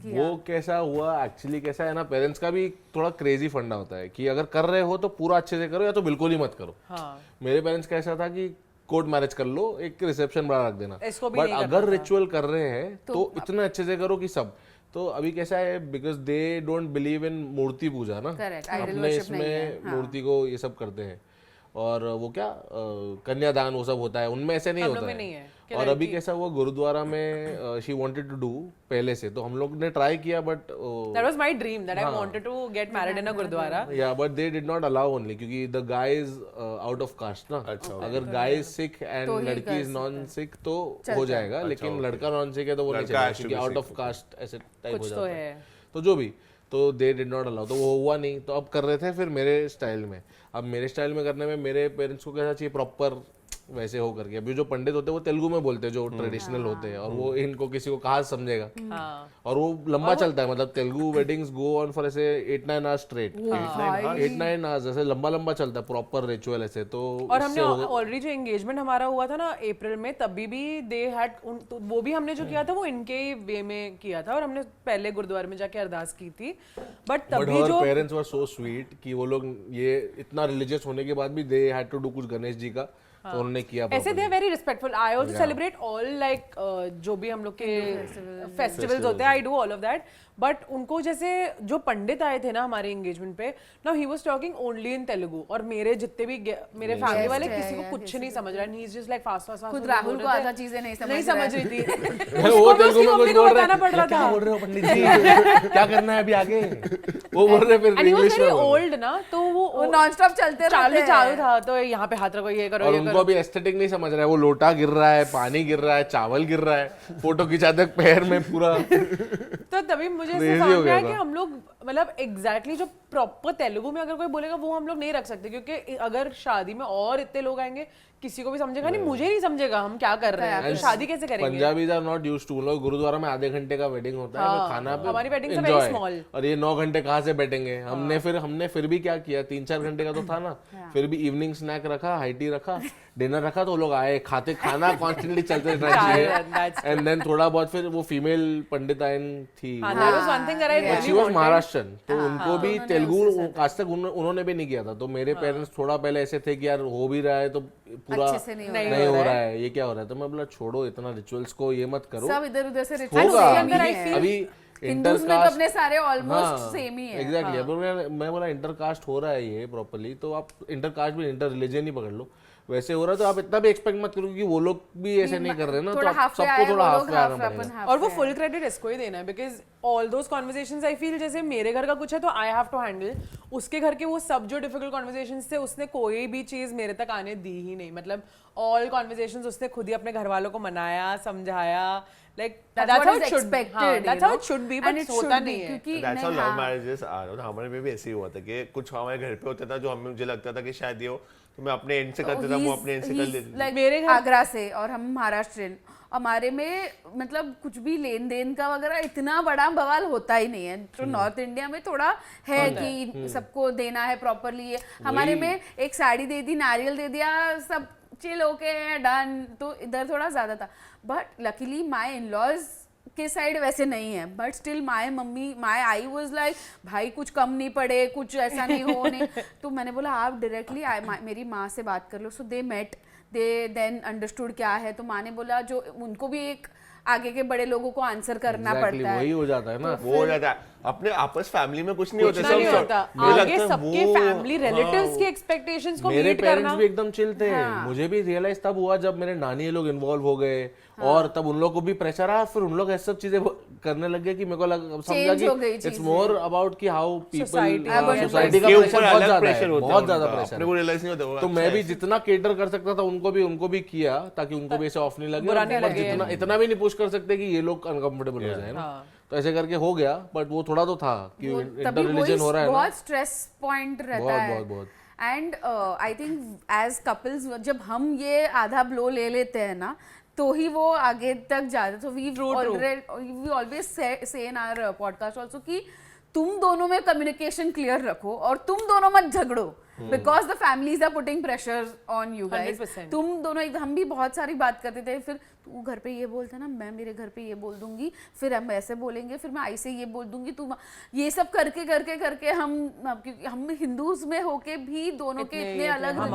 किया? वो कैसा हुआ, एक्चुअली कैसा है ना, पेरेंट्स का भी थोड़ा क्रेजी फंडा होता है कि अगर कर रहे हो तो पूरा अच्छे से करो या तो बिल्कुल ही मत करो। हाँ मेरे पेरेंट्स का ऐसा था कि कोर्ट मैरिज कर लो, एक रिसेप्शन बड़ा रख देना, इसको भी बट नहीं करना अगर था। रिचुअल कर रहे हैं तो इतना अच्छे से करो कि सब। तो अभी कैसा है, because they don't believe in मूर्ति पूजा ना, Correct, idol अपने worship इसमें नहीं है, हाँ। मूर्ति को ये सब करते हैं, और वो क्या कन्यादान वो सब होता है, उनमें ऐसे नहीं हम होता लोग में है। नहीं है कि और अभी लड़की- कैसा हुआ, गुरुद्वारा में शी वांटेड टू डू पहले से, तो हम लोग ने ट्राई किया, but That was my dream that I wanted to get married in a gurdwara. या but they did not allow only, क्योंकि the guy is out of caste ना, अच्छा, अगर गाय इज सिक एंड तो ही लड़की कर is non सिक तो हो जाएगा, लेकिन लड़का नॉन सिक है तो वो नहीं लड़का चलेगा, has to क्योंकि be out sick, of caste ऐसे टाइप हो कुछ तो जाता है। है। तो जो भी, तो दे डिड नॉट अलाउ, तो वो हुआ नहीं, तो अब कर रहे थे फिर मेरे स्टाइल में। अब मेरे स्टाइल में करने में मेरे पेरेंट्स को कैसा चाहिए, प्रॉपर वैसे हो करके। अभी जो पंडित होते हैं वो तेलुगु में बोलते हैं, जो ट्रेडिशनल होते हैं, और वो इनको किसी को कहा समझेगा, हाँ और वो लंबा चलता है, मतलब Telugu weddings go on for ऐसे 8-9 आवर्स स्ट्रेट, 8-9 आवर्स ऐसे लंबा लंबा चलता है, प्रॉपर रिचुअल ऐसे। तो और हमने उससे होगा- ऑलरेडी जो एंगेजमेंट हमारा हुआ था ना अप्रैल में, तभी भी दे हैड तो वो भी हमने जो किया था वो इनके वे में किया था, और हमने पहले गुरुद्वारे में जाके अरदास की थी, बट बट तभी हर जो पेरेंट्स वर सो स्वीट कि वो लोग ये इतना रिलीजियस होने के बाद भी दे हैड टू डू कुछ गणेश जी का, तो उन्होंने किया ऐसे they are very respectful. I also celebrate all like जो भी हम लोग के फेस्टिवल्स होते हैं, I do all of that. But उनको जैसे जो पंडित आए थे ना हमारे एंगेजमेंट पे, now he was talking only in Telugu, और मेरे जितने भी मेरे फैमिली वाले किसी को कुछ नहीं समझ रहा. He is just like fast fast. खुद राहुल को आधा चीजें नहीं समझ रही थी. वो तेलुगु में कुछ बोल रहे बताना पड़ रहा क्या था. बोल रहे हो पंडित जी, क्या करना है अभी आगे, वो बोल रहे फिर and he was English very में. ओल्ड ना, तो वो नॉन स्टॉप चलते रहते चालू था. तो यहाँ पे हाथ रखो, ये करो, और ये उनको करो. अभी एस्थेटिक नहीं समझ रहा है, वो लोटा गिर रहा है, पानी गिर रहा है, चावल गिर रहा है, फोटो खिंचाते पैर में पूरा. तो तभी मुझे ऐसे Crazy समझ हो में गया आया था. कि हम लोग मतलब एग्जैक्टली जो प्रॉपर तेलुगु में अगर कोई बोलेगा वो हम लोग नहीं रख सकते, क्योंकि अगर शादी में और इतने लोग आएंगे किसी को भी समझेगा नहीं, मुझे नहीं समझेगा हम क्या कर रहे हैं, तो शादी कैसे करेंगे. Punjabis are not used to. लोग गुरुद्वारा में आधे घंटे का वेडिंग होता है, हाँ, खाना पे हमारी weddings are enjoy. very small. और ये 9 घंटे कहाँ से बैठेंगे. हमने फिर भी क्या किया, 3-4 घंटे का तो था ना, फिर भी इवनिंग स्नैक रखा, हाई टी रखा, डिनर रखा, तो लोग आए, खाते, खाना कॉन्स्टेंटली चलते रहना चाहिए. एंड देन थोड़ा बहुत फिर वो फीमेल पंडिताइन थी, हाँ, that was one thing that I but she really was wanted. Maharashtrian, तो उनको भी तेलुगु आज तक उन्होंने भी नहीं किया था. तो मेरे पेरेंट्स थोड़ा पहले ऐसे थे कि यार हो भी रहा है तो पूरा अच्छे से नहीं हो नहीं हो रहा है, ये क्या हो रहा है. तो मैं बोला छोड़ो इतना रिचुअल्स को, ये मत करो. सब इधर उधर से होगा रिचुअल्स अभी हिंदूज में तो अपने सारे ऑलमोस्ट सेम ही है. एग्जैक्टली. अब मैं बोला इंटरकास्ट हो रहा है ये प्रॉपर्ली, तो आप इंटरकास्ट भी इंटर रिलीजन ही पकड़ लो. वैसे हो रहा है तो आप इतना भी एक्सपेक्ट मत करो कि वो लोग भी ऐसे नहीं कर रहे ना, तो आप सबको थोड़ा हाफ पे आना पड़ेगा. और वो फुल क्रेडिट इसको ही देना है, because all those conversations I feel जैसे मेरे घर का कुछ है तो आई हैव टू हैंडल, उसके घर के वो सब जो डिफिकल्ट कॉन्वर्सेशंस थे उसने कोई भी चीज मेरे तक आने दी ही नहीं. मतलब ऑल कॉन्वर्सेशंस उसने खुद ही अपने घर वालों को मनाया, समझाया. Like that's how it should be, that's how it should be, but होता नहीं है. क्योंकि That's how love marriages are. और हमारे में भी ऐसे ही हुआ था कि कुछ हमारे घर पे होता था जो हमें मुझे लगता था कि शायद ये हो, तो मैं अपने एंड से करता था, वो अपने एंड से कर लेती थी. मेरे घर आगरा से और हम महाराष्ट्रियन, हमारे में मतलब कुछ भी लेन देन का वगैरह इतना बड़ा बवाल होता ही नहीं है. तो नॉर्थ इंडिया में थोड़ा है कि सबको देना है प्रॉपरली. हमारे में एक साड़ी दे दी, नारियल दे दिया, सब चिल ओके डन. तो इधर थोड़ा ज्यादा था. But luckily my in laws के साइड वैसे नहीं है, but still my I was like भाई कुछ कम नहीं पड़े, कुछ ऐसा नहीं हो नहीं. तो मैंने बोला आप डायरेक्टली मेरी माँ से बात कर लो. So they met, they then understood क्या है. तो माँ ने बोला जो उनको भी एक आगे के बड़े लोगों को आंसर करना पड़ता है. वही हो जाता है ना, वो हो जाता है. अपने आपस फैमिली में कुछ नहीं होता, नहीं होता. मुझे आगे लगता है सबके वो- फैमिली रिलेटिव्स के एक्सपेक्टेशंस को मेरे मीट करना. पेरेंट्स भी एकदम चिल थे. मुझे भी रियलाइज तब हुआ जब मेरे नानी ये लोग इन्वॉल्व हो गए, और तब उन लोग को भी प्रेशर आया, फिर उन लोग ऐसी सब चीजें करने लग गए कि मेरे को समझा कि इट्स मोर अबाउट कि हाउ पीपल सोसाइटी का के ऊपर प्रेशर बहुत अलग ज्यादा प्रेशर है, होता है बहुत ज्यादा उनका. प्रेशर. अपने को रियलाइज नहीं होता वो. तो मैं भी जितना केटर कर सकता था उनको भी किया, ताकि उनको भी ऐसे ऑफ नहीं लगे. बुरा नहीं पर लगे. जितना इतना भी नहीं पुश कर सकते कि ये लोग अनकंफर्टेबल हो जाए ना. तो ऐसे करके हो गया, बट वो थोड़ा तो था कि इंटर रिलीजन हो रहा है ना, बहुत स्ट्रेस पॉइंट रहता है. बहुत. And I think as couples जब हम ये आधा ब्लो ले लेते हैं ना, तो ही वो आगे तक जाते. तो we always say in our podcast also कि तुम दोनों में कम्युनिकेशन क्लियर रखो और तुम दोनों मत झगड़ो, because the families are putting pressure on you guys. 100%. तुम दोनों हम भी बहुत सारी बात करते थे, फिर तू घर पे ये बोलता ना, मैं मेरे घर पे ये बोल दूंगी, फिर हम ऐसे बोलेंगे, फिर मैं आई से ये बोल दूंगी, तू ये सब करके करके करके हम हिंदूज में होके भी दोनों के इतने अलग हम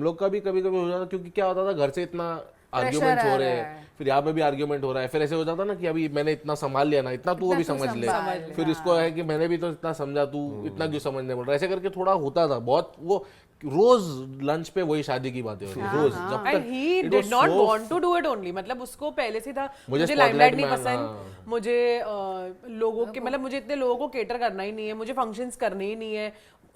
लोग का भी कभी कभी हो जाता, क्योंकि क्या होता था घर से इतना आर्ग्यूमेंट हो रहे हैं, फिर यहाँ पे भी आर्ग्यूमेंट हो रहा है, फिर ऐसे हो जाता ना कि अभी मैंने इतना संभाल लिया ना, इतना तू अभी समझ ले, फिर इसको है कि मैंने भी तो इतना समझा, तू इतना क्यों समझने बोल रहा है. ऐसे करके थोड़ा होता था बहुत. वो रोज लंच पे वही शादी की बातें हो रही रोज, जब एंड तक he did not want to do it only. मतलब उसको पहले से था मुझे लाइमलाइट नहीं पसंद, मुझे लोगों के मतलब मुझे इतने लोगों को केटर करना ही नहीं है, मुझे फंक्शंस करने ही नहीं है.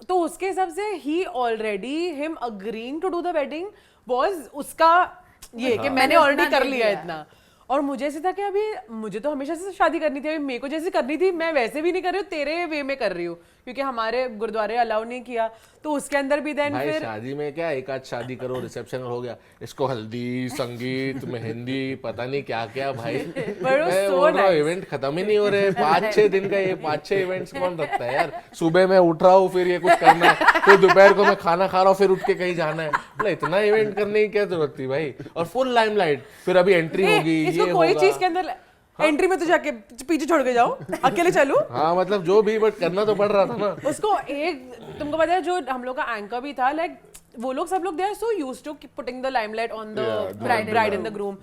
तो उसके हिसाब से ही already him agreeing to do the wedding was उसका ये कि मैंने ऑलरेडी कर लिया इतना. और मुझे ऐसे था कि अभी मुझे तो हमेशा से शादी करनी थी, अभी मेरे को जैसे करनी थी मैं वैसे भी नहीं कर रही हूँ, तेरे वे में कर रही हूँ, क्योंकि हमारे गुरुद्वारे अलाउ नहीं किया. तो उसके अंदर भी देन भाई फिर शादी में क्या एक आध शादी करो, रिसेप्शन हो गया, इसको हल्दी संगीत मेहंदी पता नहीं क्या क्या. भाई मैं बोल रहा हूँ इवेंट खत्म ही नहीं हो रहे. 5-6 दिन का ये 5-6 इवेंट्स कौन रखता है यार. सुबह मैं उठ रहा हूँ, फिर ये कुछ करना है, फिर दोपहर को मैं खाना खा रहा हूँ, फिर उठ के कहीं जाना है. मतलब इतना इवेंट करने की क्या जरूरत थी भाई. और फुल लाइमलाइट, फिर अभी एंट्री होगी, इसको कोई चीज के अंदर एंट्री में तो जाके पीछे छोड़ के जाओ, अकेले चलो. हाँ मतलब जो भी, बट करना तो पड़ रहा था ना उसको एक तुमको पता है जो हम लोग का एंकर भी था, लाइक वो लोग सब लोग they are so used to putting the limelight on the bride bride and the groom.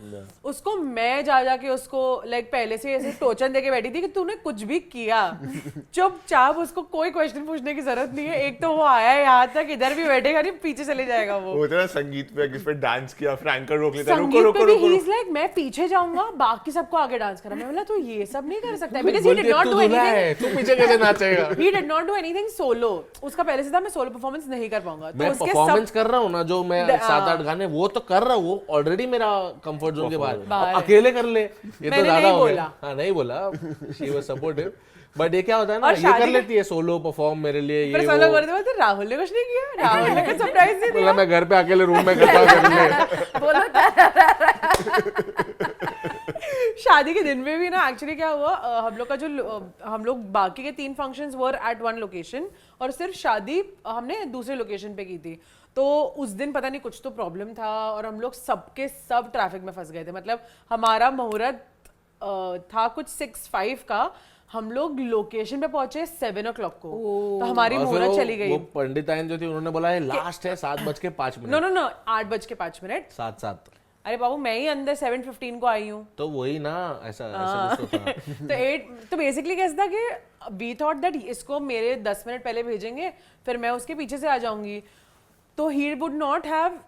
उसको मैं जा जाके उसको लाइक पहले से ऐसे टोचन देके बैठी थी कि तूने कुछ भी किया चुपचाप, उसको कोई क्वेश्चन पूछने की जरूरत नहीं है. एक तो वो आया है यहाँ तक, इधर भी बैठेगा नहीं, पीछे चले जाएगा वो. होता है ना संगीत पे किस पे डांस किया, फ्रैंकर रोक लेता है, रुको संगीत रुको पे भी रुको ही इज लाइक मैं पीछे जाऊंगा, बाकी सबको आगे डांस करा. मैं बोला तू ये सब नहीं कर सकता, बिकॉज़ ही बोलती डिड है, नॉट तू डू दूल्हा एनीथिंग. है, तू पीछे कैसे नाचेगा? He did not do anything solo. उसका पहले से था मैं सोलो परफॉर्मेंस नहीं कर पाऊंगा. मैं उसके परफॉर्मेंस सब कर रहा हूँ ना, जो मैं 7-8 गाने वो तो कर रहा हूँ, वो ऑलरेडी मेरा कंफर्ट जोन के बाहर. बाहर अब है. अकेले कर ले, ये तो मैंने ज्यादा नहीं हो गया. बोला. हाँ नहीं बोला, शी वाज सपोर्टिव. बट ये क्या होता है ना, और ये कर शादी लेती है सोलो परफॉर्म मेरे लिए, पर ये सब लोग वो. बोलते बोलते राहुल ने कुछ नहीं किया, राहुल ने कुछ सरप्राइज नहीं बोला दिया. मैं घर पे अकेले रूम में करता हूँ कर ले. बोलो शादी के दिन में भी ना एक्चुअली क्या हुआ, हम लोग का जो हम लोग बाकी के 3 functions were at one location और सिर्फ शादी हमने दूसरे लोकेशन पे की थी. तो उस दिन पता नहीं कुछ तो प्रॉब्लम था और हम लोग सबके सब ट्रैफिक में फंस गए थे. मतलब हमारा मुहूर्त था कुछ 6:05 का, हम लोग लोकेशन पे पहुंचे 7 o'clock को. तो हमारी और फिर मुहूर्त वो- चली गई. वो पंडिताइन जो थी उन्होंने बोला है लास्ट है 7:05. No no no 8:05. 7. अरे बाबू मैं ही अंदर 7:15 को आई हूँ. तो वही ना, ऐसा कुछ तो था. तो 8 तो बेसिकली कैसा था कि वी थॉट दैट इसको मेरे 10 मिनट पहले भेजेंगे, फिर मैं उसके पीछे से आ जाऊंगी. तो he would not have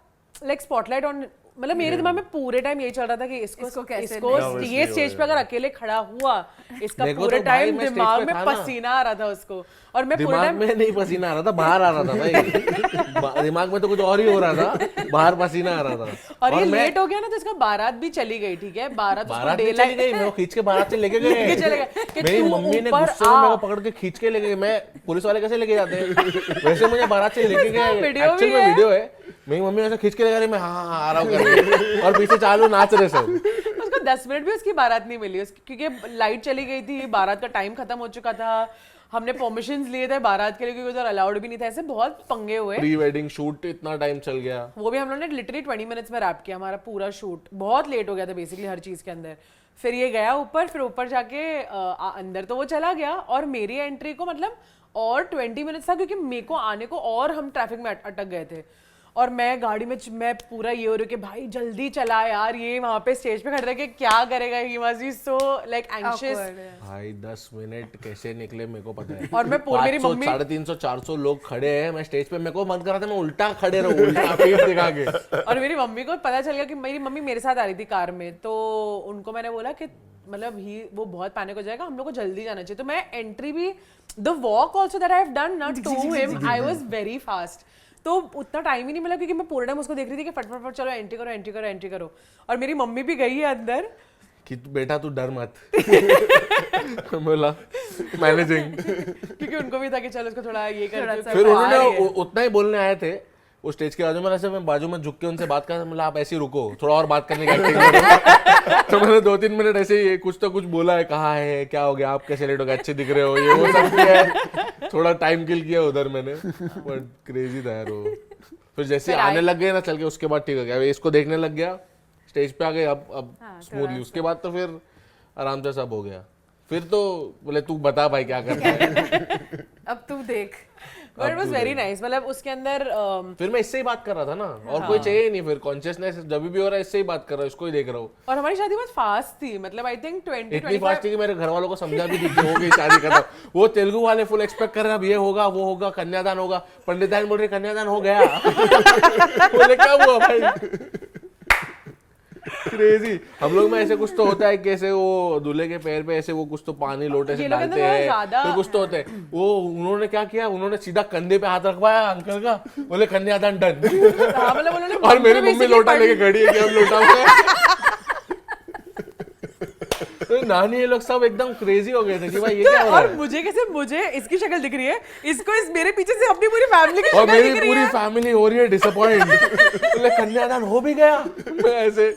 like spotlight on. मतलब मेरे दिमाग में पूरे टाइम यही चल रहा था कि इसको कैसे इसको नहीं? ये स्टेज पे अगर अकेले खड़ा हुआ, इसका देखो पूरे तो भाई, टाइम मैं स्टेज दिमाग पे में था ना. पसीना आ रहा था उसको. और मैं पूरे दिमाग टाइम में नहीं पसीना आ रहा था, बाहर आ रहा था भाई. दिमाग में तो कुछ और ही हो रहा था, बाहर पसीना आ रहा था. और ये मैं लेट हो गया ना तो इसका बारात भी चली गई. ठीक है, बारात बारात उसको नहीं चली गई, मेरे को खींच के बारात से लेके गए. चले गए कि मेरी तू मम्मी ने ऊपर गुस्से में आ. मेरे को पकड़ के खींच के ले गए. मैं पुलिस वाले कैसे लेके जाते हैं वैसे मुझे बारात से लेके उसका गए. वीडियो एक्चुअल भी में है. वीडियो है. मेरी मम्मी ऐसे खींच के ले जा रही, मैं हाँ आ रहा हूँ करके. और पीछे चालू नाच रहे सब. उसको 10 मिनट भी उसकी बारात नहीं मिली क्योंकि लाइट चली गई थी, बारात का टाइम खत्म हो चुका था. हमने परमिशंस लिए थे बारात के लिए क्योंकि उधर अलाउड भी नहीं था. ऐसे बहुत पंगे हुए. प्री वेडिंग शूट इतना टाइम चल गया. वो भी हम लोगों ने लिटरली 20 मिनट्स में रैप किया हमारा पूरा शूट. बहुत लेट हो गया था बेसिकली हर चीज के अंदर. फिर ये गया ऊपर, फिर ऊपर जाके अंदर तो वो चला गया और मेरी एंट्री को मतलब और 20 मिनट्स था क्योंकि मेरे को आने को और हम ट्रैफिक में अटक गए थे. और मैं गाड़ी में मैं पूरा ये हो रही कि भाई जल्दी चला यार, ये वहां पे स्टेज पे खड़े रह के क्या करेगा. He was be so like anxious. भाई 10 मिनट कैसे निकले मेरे को पता है. और मैं मेरी मम्मी 350-400 लोग खड़े हैं. मैं स्टेज पे, मेरे को मन कर रहा था मैं उल्टा खड़े रहूं, उल्टा पीठ दिखा के. और मेरी मम्मी को पता चल गया कि मेरी मम्मी मेरे साथ आ रही थी कार में. तो उनको मैंने बोला कि मतलब वो बहुत पैनिक हो जाएगा, हम लोग को जल्दी जाना चाहिए. तो मैं एंट्री भी the walk also that I have done not to him, I was very fast. तो उतना टाइम ही नहीं मिला क्योंकि मैं पूरे टाइम उसको देख रही थी कि फटफट चलो एंट्री करो एंट्री करो एंट्री करो. और मेरी मम्मी भी गई है अंदर कि बेटा तू डर मत. बोला मैनेजिंग. क्योंकि उनको भी था कि चलो उसको थोड़ा ये कर. फिर उन्होंने उतना ही बोलने आए थे. वो स्टेज के बाजू में ऐसे, मैं बाजू में झुक के उनसे बात कर, मतलब आप ऐसे ही रुको, थोड़ा और बात करने की एक्टिंग करो. तो मैंने 2-3 मिनट ऐसे ही कुछ तो कुछ बोला है, कहाँ है, क्या हो गया, आप कैसे लेट हो गए, अच्छे दिख रहे हो, ये वो सब किया है. थोड़ा टाइम किल किया उधर मैंने. बट क्रेजी था यार वो. फिर जैसे आने लग गए ना चल के, उसके बाद ठीक हो गया. इसको देखने लग गया, स्टेज पे आ गए. अब स्मूथली उसके बाद तो फिर आराम से सब हो गया. फिर तो बोले तू बता भाई क्या करना है. अब तू देख. But it was very nice. मतलब उसके अंदर फिर मैं इससे ही बात कर रहा था ना, और कोई चाहिए ही नहीं. फिर कॉन्शियसनेस जब भी हो रहा है इससे ही बात कर रहा हूँ, इसको ही देख रहा हूँ. और हमारी शादी बहुत फास्ट थी. मतलब आई थिंक इतनी फास्ट थी कि मेरे घर वालों को समझा भी नहीं कि हो गई शादी खत्म. वो तेलुगु वाले फुल एक्सपेक्ट कर रहे हैं अब ये होगा वो होगा, कन्यादान होगा. पंडिताइन बोल रहे कन्यादान हो गया. बोले क्या हुआ भाई. क्रेजी. हम लोग में ऐसे कुछ तो होता है कि ऐसे वो दूल्हे के पैर पे ऐसे वो कुछ तो पानी लोटे से डालते हैं, फिर कुछ तो होते हैं. वो उन्होंने क्या किया, उन्होंने सीधा कंधे पे हाथ रखवाया अंकल का, बोले कन्यादान डन. और मेरी मम्मी लोटा लेके खड़ी है कि हम लोटा. तो नानी ये लोग सब एकदम क्रेजी हो गए थे कि भाई ये क्या हो रहा है. और मुझे इसकी शक्ल दिख रही है, इसको मेरे पीछे से अपनी पूरी फैमिली की और शक्ल मेरी दिख रही पूरी है. फैमिली हो रही है डिसअपॉइंट. बोले कन्यादान हो भी गया. मैं ऐसे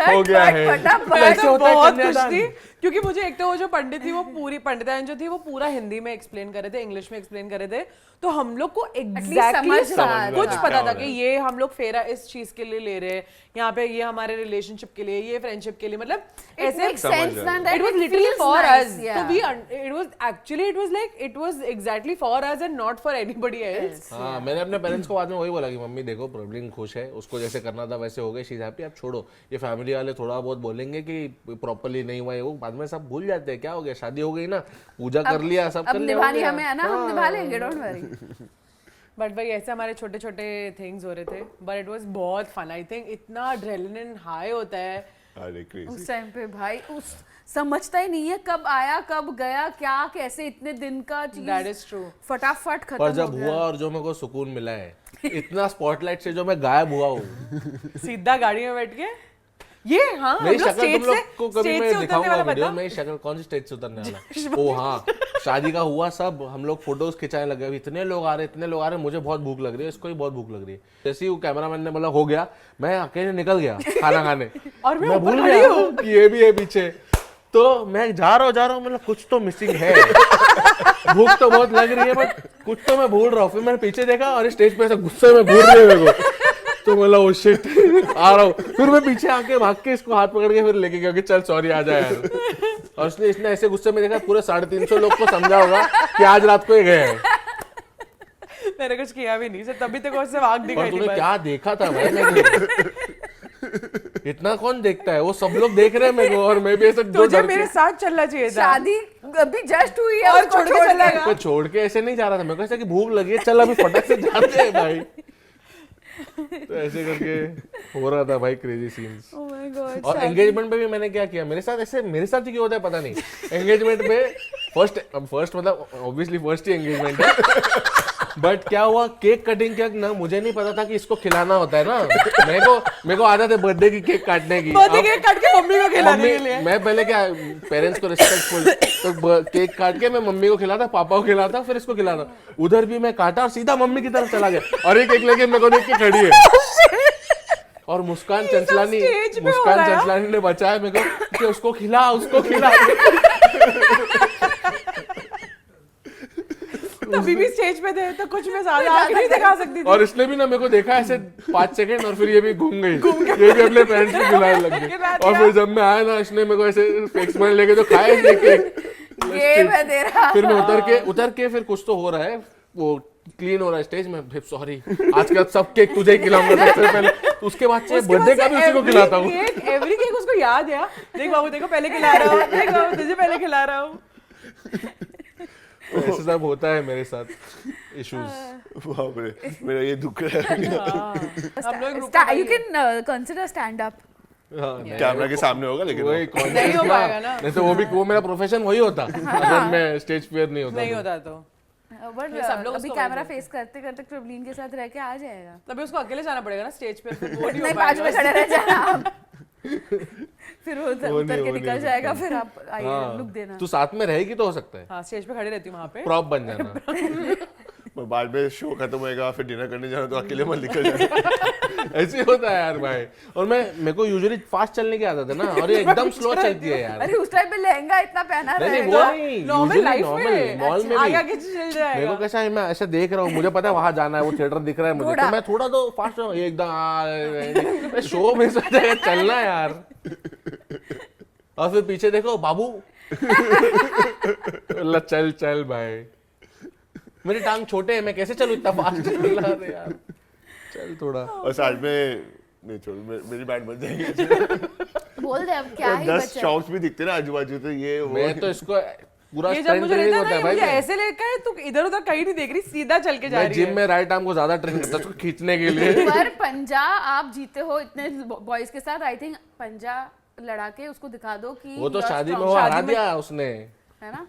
हो गया है. मैं ऐसे तो होता है बहुत खुश कन्यादान. थी क्योंकि मुझे एक तो वो जो पंडित थी वो पूरी पंडिताइन जो थी वो पूरा हिंदी में एक्सप्लेन कर रहे थे, इंग्लिश में एक्सप्लेन कर रहे थे, तो हम लोग को एग्जैक्टली समझ रहा कुछ था। पता था क्या कि हो ये हम लोग फेरा इस चीज के लिए ले रहे हैं, यहाँ पे ये हमारे रिलेशनशिप के लिए, ये फ्रेंडशिप के लिए, मतलब It ऐसे makes sense समझ ना रहे that it was it literally feels for nice, us. yeah. So it was exactly for us and not for anybody else. हाँ, मैंने अपने पेरेंट्स को बाद में वही बोला कि मम्मी देखो प्रॉब्लम खुश है, उसको जैसे करना था वैसे हो गए, शी इज हैप्पी, आप छोड़ो। ये फैमिली वाले थोड़ा बहुत बोलेंगे कि प्रॉपर्ली नहीं हुआ है, वो बाद में सब भूल जाते हैं, क्या हो गया, शादी हो गई ना, पूजा कर लिया, सब अब कर लिया, निभानी हो गया। हमें है ना, हम निभा लेंगे, डोंट वरी। बट भाई ऐसे हमारे छोटे छोटे थिंग्स हो रहे थे, बट इट वाज बहुत फन। आई थिंक इतना एड्रेनलिन हाई होता है। अरे क्रेजी। उस टाइम पे भाई उस समझता ही नहीं है कब आया कब गया, क्या कैसे इतने दिन का चीज दैट इज ट्रू। फटाफट खत्म पर हो जब गया। हुआ और जो मेरे को सुकून मिला है, इतना स्पॉटलाइट से जो मैं गायब हुआ हूँ, सीधा गाड़ी में बैठ के ये हाँ हम मेरी लोग शक्ल तुम स्टेज लोग से को कभी स्टेज मैं से उतरने दिखाऊंगा वाला वीडियो, बता। मेरी शक्ल कौन सी स्टेज से उतरने वाला। ओ हाँ, शादी का हुआ, सब हम लोग फोटोज खिंचाने लगे, अभी इतने लोग आ रहे, मुझे बहुत भूख लग रही है, इसको भी बहुत भूख लग रही है। जैसे ही वो कैमरामैन ने बोला हो गया, मैं अकेले निकल गया खाना खाने और मैं ऊपर भूल खड़ी गया हूँ। कि ये भी है पीछे, तो मैं जा रहा हूँ, मतलब कुछ तो मिसिंग है, भूख तो बहुत लग रही है बट कुछ तो मैं भूल रहा हूँ। फिर मैंने पीछे देखा और स्टेज पे ऐसा गुस्से में घूर रहे मेरे को, तो बोला ओ शिट आ रहा हूँ। फिर मैं पीछे आके भाग के इसको हाथ पकड़ के फिर लेके गया कि चल सॉरी आ जाए यार। और इसने ऐसे गुस्से में देखा, पूरे 350 लोग को समझा होगा कि आज रात को ये गए हैं। मैंने कुछ किया भी नहीं, तभी तक उससे आग और दिखाई तूने थी। क्या देखा था भाई मैंने? इतना कौन देखता है, वो सब लोग देख रहे हैं मेरे को, और मैं भी ऐसे दो तुझे डर मेरे के साथ चलना चाहिए था। शादी अभी जस्ट हुई है और उसको छोड़ के चला गया। मैं छोड़ के ऐसे नहीं जा रहा था, मेरे को ऐसा कि भूख लगी है, चल अभी फटक से जाते हैं भाई। तो ऐसे करके हो रहा था भाई crazy scenes. Oh my God, और एंगेजमेंट पे भी मैंने क्या किया, मेरे साथ ही क्यों होता है पता नहीं। एंगेजमेंट पे फर्स्ट मतलब ऑब्वियसली फर्स्ट ही एंगेजमेंट है, बट क्या हुआ, केक कटिंग क्या ना, मुझे नहीं पता था कि इसको खिलाना होता है ना। मेरे को आदत है बर्थडे की केक काटने की। बर्थडे अब केक काट के मम्मी को खिलाने मम्मी, के लिए। मैं पहले क्या पेरेंट्स को रिस्पेक्टफुल, तो केक काट के मैं मम्मी को खिलाता, पापा को खिलाता, फिर इसको खिलाता। उधर भी मैं काटा और सीधा मम्मी की तरफ चला गया, और एक केक लेके मेरे को देख के खड़ी है। और मुस्कान चंचलानी stage पे हो रहा है। ने बचाया मेरे को कि उसको खिला। तभी भी स्टेज पे थे तो कुछ मैं ज्यादा आगे नहीं दिखा सकती थी। और इसने भी ना मेरे को देखा ऐसे 5 सेकंड, और फिर ये भी घूम गई, ये भी अपने पेरेंट्स को खिलाने लग खिला गई। और दिया। फिर जब मैं आया ना, इसने मेरे को ऐसे फेक स्माइल लेके जो खाया इसने केक, ये मैं दे रहा। फिर मैं उतर के फिर कुछ तो हो रहा है, वो क्लीन हो रहा है स्टेज में, सॉरी आज का सब केक तुझे ही खिलाऊंगा सबसे पहले। तो उसके बाद से बर्थडे का भी उसी को खिलाता हूँ। एवरी केक उसको याद है। देख बाबू देखो पहले खिला रहा हूँ, देख बाबू तुझे पहले खिला रहा हूँ। तो ऐसे सब होता है मेरे साथ इश्यूज। बाप रे, मेरा ये दुख रहा है। हम लोग group You can consider stand up. Camera के सामने होगा लेकिन वही नहीं हो पाएगा ना। नहीं तो वो मेरा प्रोफेशन वही होता अगर मैं स्टेज फेयर नहीं होता नहीं तो। होता तो But सब लोग अभी उसको कैमरा बोलते फेस करते करते ट्रिबलिन के साथ रह के आ जाएगा। तभी उसको अकेले जाना पड़ेगा ना स्टेज पे, फिर वो नहीं हो नहीं, बाजू में पाएगा। खड़े रह जाना आप। फिर वो वो उतर नहीं, के वो निकल नहीं जाएगा, फिर आप आइए हाँ, लुक देना। तू साथ में रहेगी तो हो सकता है, हाँ स्टेज पे खड़ी रहती हूँ वहाँ पे। प्रॉप बन जाना। पर बाद में शो खत्म होएगा, फिर डिनर करने जाना तो अकेले मत निकल जाना। ऐसे होता है यार भाई। और मेरे को यूजुअली फास्ट चलने की आदत है ना, और ये एकदम स्लो चलती है यार। अरे उस टाइम पे लहंगा इतना पहना नहीं नहीं, रहेगा। वो नहीं, नॉर्मल usually लाइफ normal, में मॉल में आगे भी आगे चल मेरे जाएगा। को कैसा है, मैं ऐसे देख रहा हूँ, मुझे पता है वहां जाना है, वो थिएटर दिख रहा है मुझे, थोड़ा। तो मैं थोड़ा तो फास्ट हूँ एकदम शो में से चलना है यार। और फिर पीछे देखो बाबू, चल चल भाई, मेरी टांग छोटे है, मैं कैसे चलूं इतना फास्ट यार, चल थोड़ा। और साथ में नहीं छोड़, मेरी बैंड बज जाएगी। बोल दे अब क्या ही 10 बचा। शॉप्स भी दिखते ना आजू बाजू, तो ये वो मैं तो इसको पूरा ये जब स्ट्रेंथ मुझे ट्रेनिंग रहता होता है है ना, भाई। मुझे ऐसे लेकर तू इधर उधर कहीं नहीं देख रही, सीधा चल के जा मैं रही जिम है। में राइट आर्म को ज्यादा ट्रेन करता हूँ उसको खींचने के लिए। पर पंजा आप जीते हो इतने बॉयज के साथ, आई थिंक पंजा लड़ा के उसको दिखा दो कि वो तो you are शादी में strong, वो हरा शादी में- दिया उसने। है ना।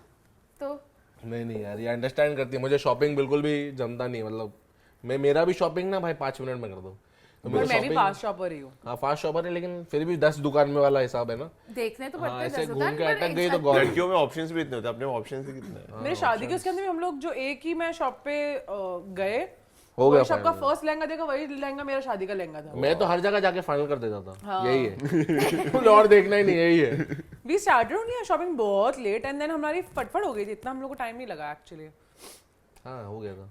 तो नहीं यार, ये अंडरस्टैंड करती है, मुझे शॉपिंग बिल्कुल भी जमता नहीं, मतलब मेरा भी शॉपिंग ना भाई 5 मिनट में कर दो तो पर मैं भी फास्ट शॉपर ही हूँ। हाँ फास्ट शॉपर है, लेकिन फिर भी 10 दुकान में वाला हिसाब है ना। देखने तो हाँ, पड़ते ऐसे हैं, घूम के अटक गई तो गॉड। लड़कियों में ऑप्शंस भी इतने होते हैं, अपने ऑप्शंस ही कितने हैं। मेरे शादी के उसके अंदर भी हम लोग जो एक ही मैं शॉप पे गए हो गया ऋषभ का final। फर्स्ट लहंगा देखा, वही लहंगा मेरा शादी का लहंगा था। मैं तो हर जगह जाके फाइनल कर देता था, हाँ। यही है। कुछ और देखना ही नहीं, यही है। वी स्टार्टेड ओनली शॉपिंग बहुत लेट एंड देन हमारी फटफट हो गई थी, इतना हम लोग को टाइम नहीं लगा एक्चुअली। हाँ हो गया था,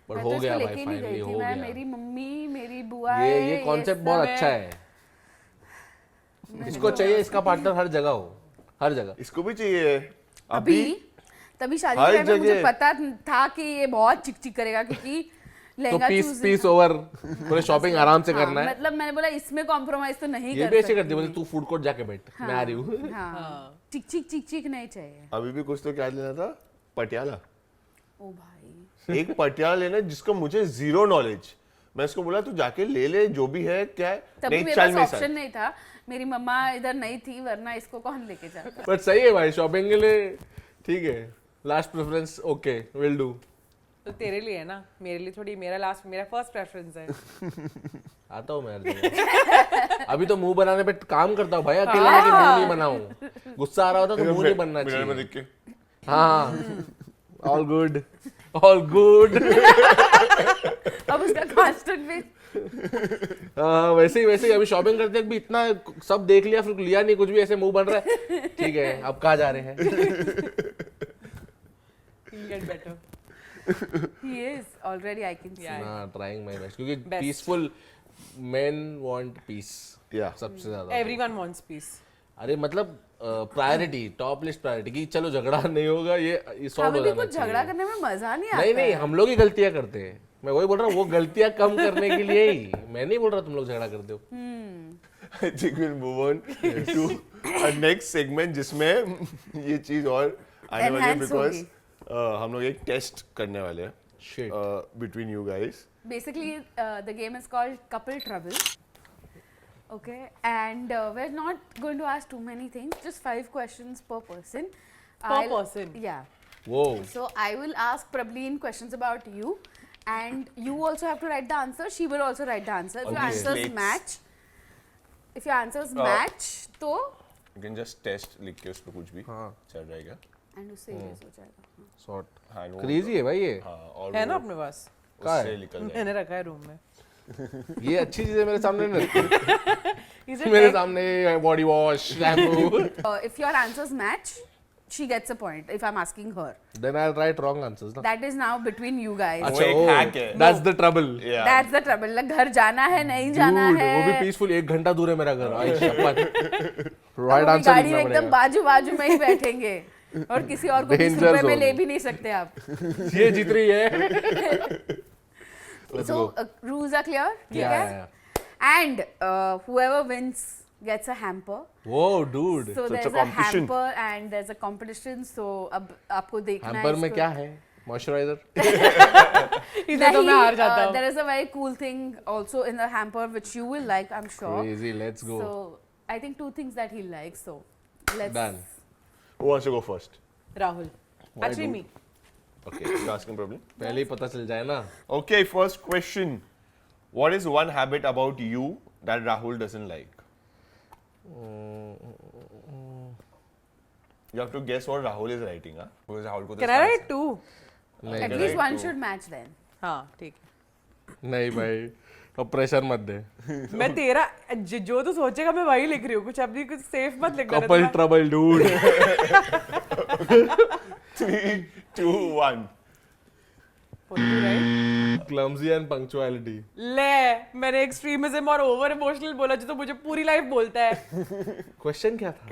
पर मैं हो तो इसको गया भाई, लेके नहीं गई फाइनली थी, हो मैं गया। मेरी मम्मी मेरी बुआ ये कॉन्सेप्ट बहुत सब अच्छा है, इसको चाहिए इसका पार्टनर हर जगह हो, हर जगह। इसको भी चाहिए अभी तभी शादी हर के टाइम में मुझे जगह। पता था कि ये बहुत चिक चिक करेगा क्योंकि तो lehenga piece choosing- piece over, पूरे शॉपिंग आराम से हाँ, करना है। मतलब मैंने बोला इसमें कॉम्प्रोमाइज तो नहीं ये कर भी ऐसे सकती करती है, बोले तू फूड कोर्ट जाके बैठ, मैं आ रही हूँ। हाँ चिक चिक चिक चिक नहीं चाहिए। अभी भी कुछ तो क्या लेना था, पटियाला। ओ भाई एक पटियाला लेना जिसका मुझे जीरो नॉलेज। मैं इसको बोला तू जाके ले ले, जो भी है क्या है, तभी नहीं मेरे चल पास मेरे ऑप्शन साथ। नहीं था, मेरी मम्मा इधर नहीं थी, वरना इसको कौन लेके जाता। बट सही है भाई, शॉपिंग के लिए ठीक है। Last preference okay, will do. तो तेरे लिए है ना, मेरे लिए थोड़ी, मेरा फर्स्ट प्रेफरेंस है। आता हूँ मैं हर जगह। अभी तो मुंह बनाने पे काम करता हूँ भाई, अकेला मैं कि मुंह नहीं बनाऊं। गुस्सा आ रहा होता तो मुंह नहीं बनना मिरर में चाहिए। देख के हाँ, ऑल गुड, ऑल गुड। अब उसका कांस्टेंट भी हाँ वैसे ही अभी शॉपिंग करते वक्त भी इतना सब देख लिया, फिर लिया नहीं कुछ भी, ऐसे मुंह बन रहा है। ठीक है, अब कहाँ जा रहे हैं? Get better. he is already I can see. Yeah. हाँ, ट्राइंग माय बेस्ट, क्योंकि Best. Peaceful main want piece या सबसे ज्यादा। Everyone wants peace. अरे मतलब प्रायोरिटी, टॉप लिस्ट प्रायोरिटी की चलो झगड़ा नहीं होगा, ये सॉर्ट हमें हो भी जाना कुछ झगड़ा चाहिए। करने में मजा नहीं आता नहीं नहीं, है। हम लोग ही गलतियां करते हैं, मैं वही बोल रहा हूँ, वो गलतियां कम करने के लिए ही। मैं नहीं बोल रहा तुम लोग झगड़ा करते हो। I think will move on to a next segment जिसमें ये चीज और आने वाली है, Enhance बिकॉज होगी। हम लोग एक टेस्ट करने वाले हैं Shit. Between you guys. Basically, the game is called Couple Trouble. Okay, and we're not going to ask too many things, just 5 questions per person. Per person? Yeah. वो So I will ask Prableen questions about you, and you also have to write the answer. She will also write the answer. If your Okay. answers Slates. match, if your answers match, तो you can just test लिख के उस पे कुछ भी हाँ। चल जाएगा। and उससे erase हो जाएगा। सॉर्ट हाँ, वो- क्रेजी है भाई ये। हाँ, और है ना वो अपने पास? कहाँ उससे है? निकल जाएगा। मैंने रखा है रूम में। ये अच्छी चीजें मेरे सामने नहीं रखती। Is it मेरे like- सामने body wash, shampoo. If your answers match, she gets a point. If I'm asking her, then I will write wrong answers ना। that is now between you guys. वो एक hack है। That's the trouble. Yeah. That's the trouble. like, घर जाना है नहीं जाना Dude, है। वो भी पीसफुल, 1 घंटा दूर है मेरा घर। आई शपथ। हम राइट अपनी आंसर गाड़ी में लिखना एकदम पड़ेगा। बाजू बाजू में ही बैठेंगे और किसी और को 20 Danger रुपए में zone. ले भी नहीं सकते आप। ये जीत रही है। Let's So go. rules are clear. ठीक Yeah, है? yeah, And whoever wins gets a hamper. yeah. Whoa, dude. So it's there's a a competition. hamper and there's a competition. So अब आपको देखना है हैम्पर में इसको। क्या है? मॉइस्चराइजर। इधर तो मैं हार जाता हूँ। There is a very cool thing also in the hamper which you will like, I'm sure. Crazy, let's go. So I think 2 things that he likes. So let's. Done. Who wants to go first? Rahul. Actually me. Okay, you're asking problem. पहले ही पता चल जाए ना। Okay, first question. What is one habit about you that Rahul doesn't like? You have to guess what Rahul is writing, huh? Because Rahul को तो Can I इसका write 2? नहीं At Can least I one do- should match then. हाँ ठीक है। नहीं भाई, अब प्रेशर मत दे। मैं तेरा जो तू सोचेगा मैं वही लिख रही हूँ, कुछ अपनी कुछ सेफ मत लिख couple trouble dude. 3, 2, 1. Clumsy and punctuality. ले, मैंने एक्सट्रीमिज्म और ओवर इमोशनल बोला जो तो मुझे पूरी लाइफ बोलता है। क्वेश्चन क्या था?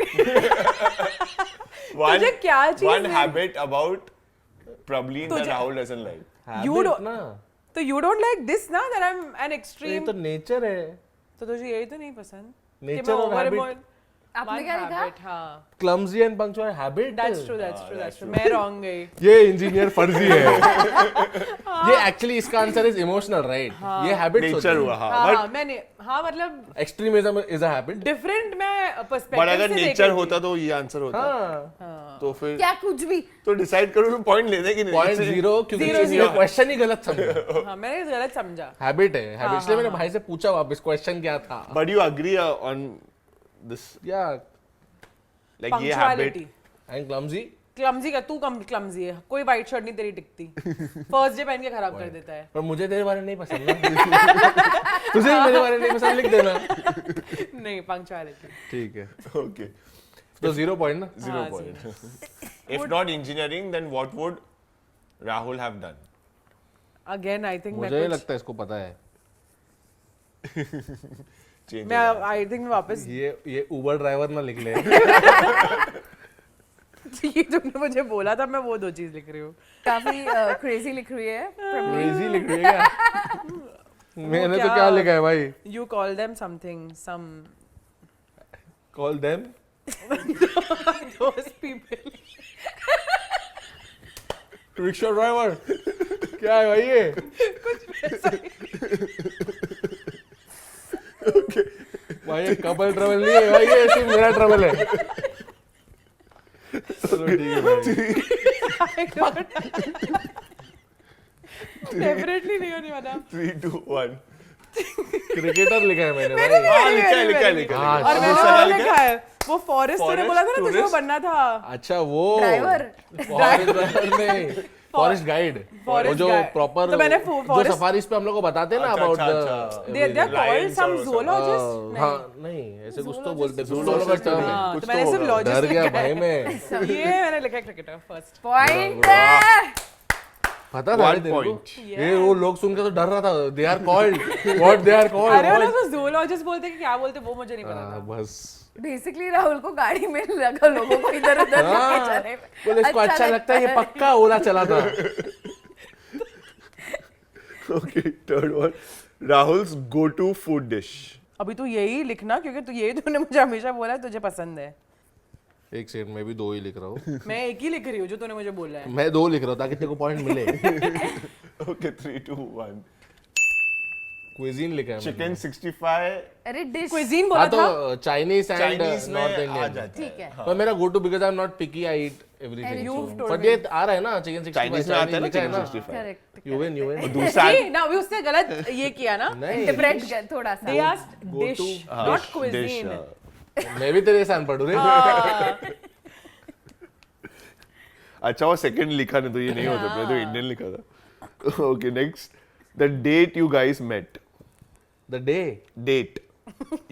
तुझे क्या चीज One नहीं- habit about Prableen that तुझे- Rahul doesn't like. You Habit don't- ना, तो यू डोंट लाइक दिस ना दैट आई एम एन ये एक्सट्रीम। तो नेचर है। तो तुझे यही तो नहीं पसंद कि Nature मैं और over habit। emo- आपने One क्या लिखा? habit, हाँ clumsy and punctual habit. that's true that's true मैं wrong गई। ये इंजीनियर फर्जी है। ये एक्चुअली इसका आंसर इज इमोशनल, राइट? ये हैबिट्स होती Nature है। हुआ, हाँ. हाँ But हाँ मैंने हाँ मतलब extremism is a habit. Different मैं but पर्सपेक्टिव अगर से nature होता तो ये आंसर होता. हाँ, तो फिर क्या कुछ भी। तो डिसाइड करो कि पॉइंट लेने की नहीं. 0.0 क्योंकि Zero, ये zero. क्वेश्चन ही गलत समझा। हाँ मैंने गलत समझा। हैबिट है, हैबिट। इसलिए मैंने भाई से पूछा वापस क्वेश्चन क्या था। But you agree on this, या like ये habit. Punctuality। And clumsy clumsy का तू कम क्लमजी है, कोई वाइट शर्ट नहीं तेरी टिकती, फर्स्ट डे पहन के खराब कर देता है। पर मुझे तेरे बारे में नहीं पसंद ना। तुझे भी मेरे बारे में नहीं पसंद, लिख देना। नहीं, पंक्चुअलिटी। ठीक है, Okay. तो 0 पॉइंट ना। 0 point. If not engineering, then what would Rahul have done? Again I think मुझे नहीं लगता इसको पता है। Change. मैं आई थिंक वापस ये उबर ड्राइवर ना लिख ले। ये तुमने मुझे बोला था, मैं वो 2 चीज लिख रही हूँ। काफी क्रेजी लिख रही है क्रेजी लिख रही है क्या? मैंने तो क्या लिखा है भाई? You call them something, some Call them those people. Rickshaw driver. क्या है भाई ये? भाई ये कपल ट्रैवल नहीं है भाई, ये सिर्फ मेरा ट्रैवल है। चलो ठीक है भाई। डेफिनेटली नहीं होने वाला। 3, 2, 1. क्रिकेटर लिखा है मैंने भाई। हाँ, लिखा हाँ, है। और मैंने वो लिखा है, वो फॉरेस्ट तूने Forest, बोला था ना तुझे वो tourist? बनना था। अच्छा वो ड्राइवर फॉरेस्ट ड्राइवर नहीं, फॉरेस्ट गाइड। वो Forest जो guide। प्रॉपर तो मैंने जो forest- सफारीज पे हम लोग को बताते हैं ना अच्छा, अबाउट अच्छा, the They are called Lions some or zoologist। हाँ नहीं ऐसे कुछ तो बोलते हैं, कुछ तो Zoologist लोग का term है। हाँ, कुछ तो तो मैंने सिर्फ होगा। लॉजिस्ट डर गया लिखा भाई है। मैं। ये मैंने लिखा है क्रिकेटर फर्स्ट। पॉइंट पता था 1 तेरे को? point. ये वो लोग सुन के तो डर रहा था। They are called what they are अरे वो कॉल्ड। तो zoologist बोलते कि क्या बोलते वो मुझे नहीं पता था। बस बेसिकली राहुल को गाड़ी में लगा लोगों को इधर उधर लेके चले बोले इसको अच्छा लगता है, ये पक्का ओला चला था। Okay, third one. Rahul's go-to food dish. अभी तू यही लिखना क्योंकि तू यही तूने मुझे हमेशा बोला है तुझे पसंद है। एक सेकंड, मैं भी 2 ही लिख रहा हूँ। मैं एक ही लिख रही हूँ जो तूने मुझे बोला है। मैं 2 लिख रहा हूँ ताकि तेरे को पॉइंट मिले। Okay, 3, 2, 1. क्विजीन लिखा है मैंने। Chicken 65. अरे डिश क्विजीन बोला हाँ था। तो चाइनीज एंड Chinese नॉर्थ में आ इंडियन। जाता है. ठीक है पर मेरा go to because I am not picky, I eat everything. You've told पर me. ये आ रहा है ना चिकन 65। Chinese में आता है ना लिखा chicken 65. Correct you win. दूसरा नहीं ना अभी उसने गलत ये किया ना। नहीं डिफरेंट थोड़ा सा They asked dish, हाँ, not dish, cuisine. मैं भी तेरे साथ पढ़ू रे। अच्छा वो सेकंड लिखा नहीं तो ये नहीं होता, मैं तो इंडियन लिखा था. Okay, next. The date you guys met. The day Date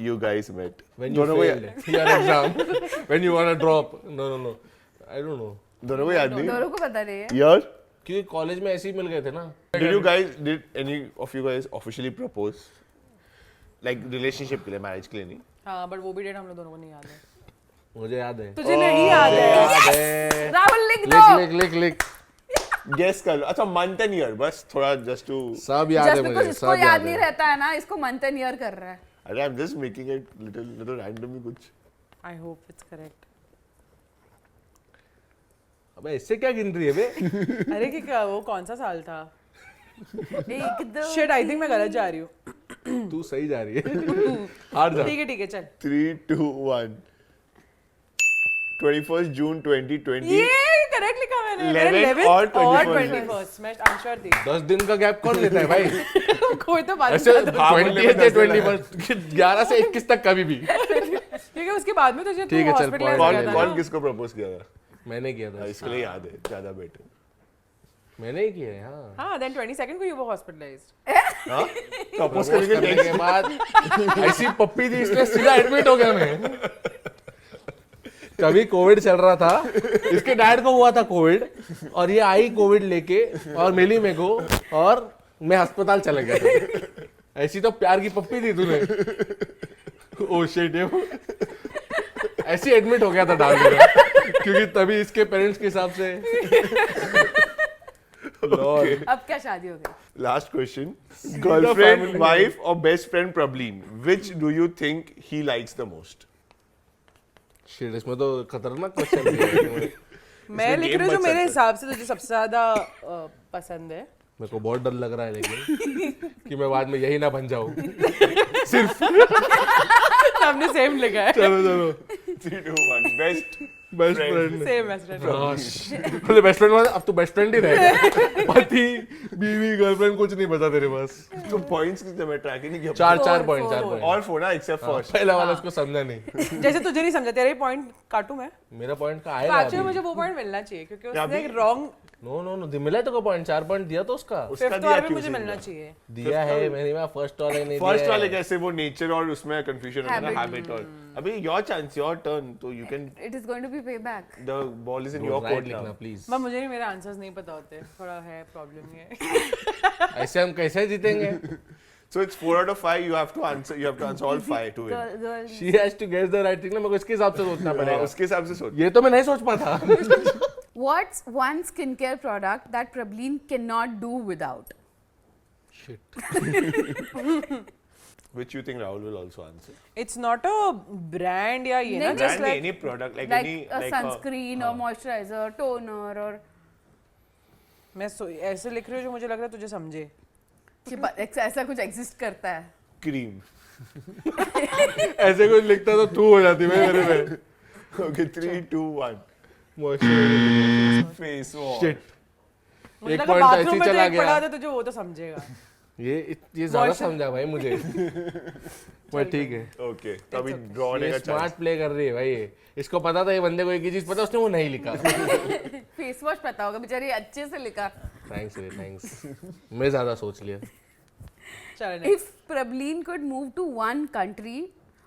you guys met. when you दोनों को failed your exam, when you want to drop. No, I don't know. दोनों को याद नहीं. दोनों को पता नहीं है Yaar, क्योंकि कॉलेज में ऐसे ही मिल गए थे ना। did any of you guys officially propose? Like relationship के लिए, marriage के लिए नहीं. हाँ बट वो भी डेट हम लोग दोनों को नहीं याद है। मुझे याद है। तुझे नहीं याद है। याद है। राहुल लिख दो लिख। Guess कर लो. अच्छा month and year बस थोड़ा just to. सब याद है जस्ट बिकॉज मुझे, इसको सब याद नहीं है। रहता है ना, इसको मंथ एंड ईयर कर रहा है। अरे I'm just making it little randomly कुछ. I hope it's correct. अबे इससे क्या गिन रही है बे? अरे कि क्या वो कौन सा साल था? एक दो Shit, I think मैं गलत जा रही हूँ। तू सही जा रही है। हार जा। ठीक है चल। 3, 2, 1. 21st June 2020. ये करेक्ट लिखा मैंने। 11th और 21st. 21st मैं आंसर दी। 10 दिन का गैप कौन लेता है भाई? कोई तो बात ऐसे नहीं करता। 20th से 21 11 से 21 तक कभी भी। क्योंकि उसके बाद में तुझे ठीक है, चल, हॉस्पिटलाइज point किया था कौन ना। किसको प्रपोज किया था? मैंने किया था। इसके लिए याद है ज्यादा बेटर. मैंने ही किया है हाँ। हाँ then 22nd को you were hospitalized। हाँ प्रपोज प्रपोज करने के बाद ऐसी पप्पी थी इसलिए सीधा एडमिट हो गया मैं। कभी कोविड चल रहा था, इसके डैड को हुआ था कोविड और ये आई कोविड लेके और मिली मेरे को और मैं अस्पताल चला गया था। ऐसी तो प्यार की पप्पी थी तूने। ओ शिट ये ऐसी एडमिट हो गया था डाल मेरा क्योंकि तभी इसके पेरेंट्स के हिसाब से। Lord. अब क्या शादी हो गई? Last question. Girlfriend, family. wife or best friend Prablin? Which do you think he likes the most? Shit, इसमें तो खतरनाक क्वेश्चन है। मैं लिख रही हूँ जो बच मेरे सकता है. हिसाब से तुझे सबसे ज्यादा पसंद है। मेरे को बहुत डर लग रहा है लेकिन कि मैं बाद में यही ना बन जाऊं। हमने सेम लिखा है। चलो 3, 2, 1. Best best friend. Friend same best friend बोले बेस्ट फ्रेंड मतलब अब तो बेस्ट फ्रेंड ही रहेगा पति बीवी गर्लफ्रेंड कुछ नहीं बता तेरे पास तो points कितने मैं ट्रैक ही नहीं किया. चार Four, पॉइंट चार four. पॉइंट All 4 ना except first. पहला वाला उसको समझा नहीं जैसे तुझे नहीं समझा तेरे पॉइंट काटू मैं मेरा पॉइंट का आएगा एक्चुअली मुझे वो पॉइंट मिलना चाहिए क्योंकि या उसने अभी- रॉन्ग नो नो नो मिला है तो पॉइंट 4 पॉइंट दिया तो उसका उसका फिफ्थ दिया वाला भी क्यों मुझे से मिलना दिया? चाहिए दिया है मैंने मैं फर्स्ट वाला नहीं फर्स्ट दिया वाले है। कैसे वो नेचर और उसमें कंफ्यूजन है ना Habit. हैबिट और अभी योर चांस योर टर्न तो you can It is going to be payback. The ball is in Don't your write court लिखना नाउ. प्लीज मैं मुझे भी मेरे आंसर्स नहीं पता होते थोड़ा है प्रॉब्लम ये ऐसे हम कैसे जीतेंगे So it's 4 out of 5 you have to answer all 5 to win. Girl. She has to guess the right thing ना मेरे को इसके हिसाब से सोचना पड़ेगा उसके हिसाब से सोच. ये तो मैं नहीं सोच पाता What's one skincare product that Prableen cannot do without? Which you think Rahul will also answer? It's not a brand या ये ना नहीं, just Brand like any product like, Like any a like sunscreen or moisturizer, toner or मैं ऐसे लिख रही हूँ जो मुझे लग रहा है तुझे समझे ऐसा कुछ exist करता है. cream. ऐसे कुछ लिखता तो तू हो जाती मैं मेरे में Okay, 3, 2, 1. Moisturiser Face wash. Shit मुझे एक लगा point तो बाथरूम ऐसे ही में तो चला एक पड़ा गया होता तुझे वो तो समझेगा ये ज्यादा Moisture- समझा भाई मुझे पर ठीक है Okay, तो अभी okay. draw होने ये का स्मार्ट chance. प्ले कर रही है भाई ये इसको पता था ये बंदे को एक ही चीज पता उसने वो नहीं लिखा फेस वॉश पता होगा बेचारी अच्छे से लिखा. थैंक्स रे थैंक्स मैं ज्यादा सोच लिया चल If Prableen could move to one country,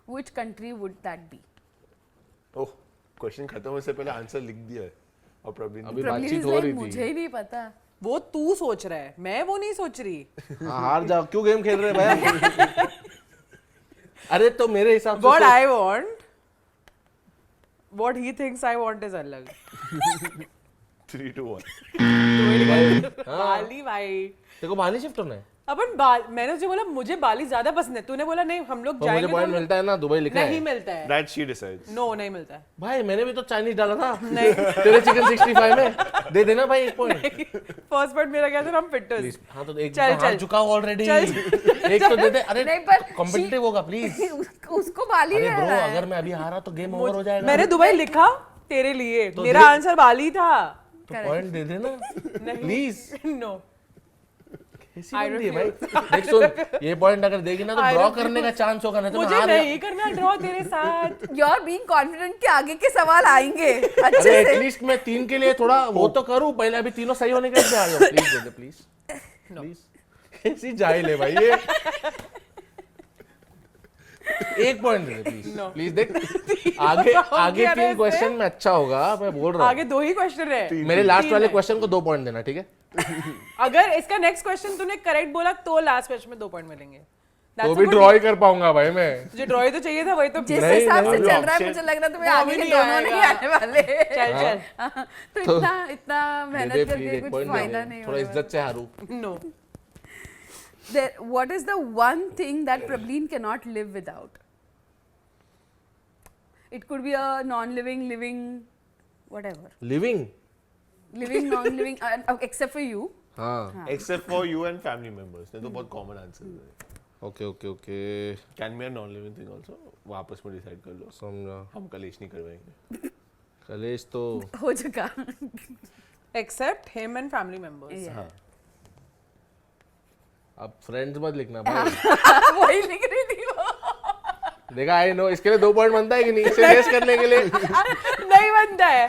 which country would that be? Oh, question खत्म होने से पहले आंसर लिख दिया है और प्रवीण अभी Prableen बातचीत is हो like, रही मुझे थी ही नहीं पता. वो तू सोच रहा है मैं वो नहीं सोच रही हाँ, हार जाओ क्यों गेम खेल रहे भाई अरे तो मेरे हिसाब से व्हाट तो- I want what he thinks I want is अलग 3, 2, 1. तो ये निकल बाली भाई तेरे को बाली शिफ्ट होना है अपन मैंने तुझे बोला मुझे बाली ज्यादा पसंद है तूने बोला नहीं हम लोग तो जाएंगे मुझे तो पॉइंट हम- मिलता है ना दुबई लिखा नहीं है मिलता है That she decides. नो नहीं मिलता है भाई मैंने भी तो चाइनीज डाला था नहीं तेरे चिकन 65 में दे देना भाई एक पॉइंट फर्स्ट पॉइंट मेरा क्या था हम फिटर्स प्लीज हाँ तो एक चल, हार चल। चुका हूँ ऑलरेडी चल, एक तो दे दे अरे नहीं, पर कॉम्पिटिटिव होगा प्लीज उसको बाली अरे रह ब्रो रहा है. अगर मैं अभी हारा तो गेम ओवर हो जाएगा मैंने दुबई लिखा तेरे लिए तो मेरा दे- आंसर बाली था तो पॉइंट दे देना प्लीज नो कैसी I बंदी है refuse. भाई देख सुन ये पॉइंट अगर देगी ना तो I ड्रॉ refuse. करने का चांस होगा नहीं तो मैं मुझे हार गया नहीं करना ड्रॉ तेरे साथ You're being confident कि आगे के सवाल आएंगे अच्छे अरे से. एटलीस्ट मैं 3 के लिए थोड़ा वो तो करूं पहले अभी तीनों सही होने के बाद आ जाओ please they they please please कैसी जाहिल है भाई ये एक point they they please No. Please देख आगे आगे क्या 3 रहते? क्वेश्चन में अच्छा होगा मैं बोल रहा आगे 2 ही क्वेश्चन है हूं मेरे लास्ट तीन वाले है। क्वेश्चन को 2 पॉइंट देना ठीक है अगर इसका नेक्स्ट क्वेश्चन तूने करेक्ट बोला तो लास्ट क्वेश्चन में 2 पॉइंट मिलेंगे That's तो a भी good ड्रॉ ही deal. कर पाऊंगा भाई मैं तुझे ड्रॉ ही तो चाहिए था वही तो जिस नहीं, हिसाब से नहीं, चल रहा है option- मुझे लग रहा है तुम्हें वो आगे भी के नहीं दोनों नहीं आएगा। आने वाले. चल चल तो इतना दे मेहनत दे प्लीज करके एक कुछ पॉइंट फायदा दे नहीं थोड़ा होगा. इज्जत से हारू no What is the one thing that Prableen cannot live without? It could be a non-living, living, whatever. Living Living, non-living, except for you. हाँ Except for you and family members. ये तो बहुत common answer है. Okay okay okay Can be a non-living thing also. वो आपस में decide कर लो. समझा हम कलेश नहीं करवाएंगे. कलेश तो हो चुका. Accept him and family members हाँ. अब फ्रेंड्स मत लिखना भाई वही लिख रही थी वो. देखा आई नो इसके लिए 2 पॉइंट बनता है कि नहीं इसे रेस करने के लिए नहीं बनता है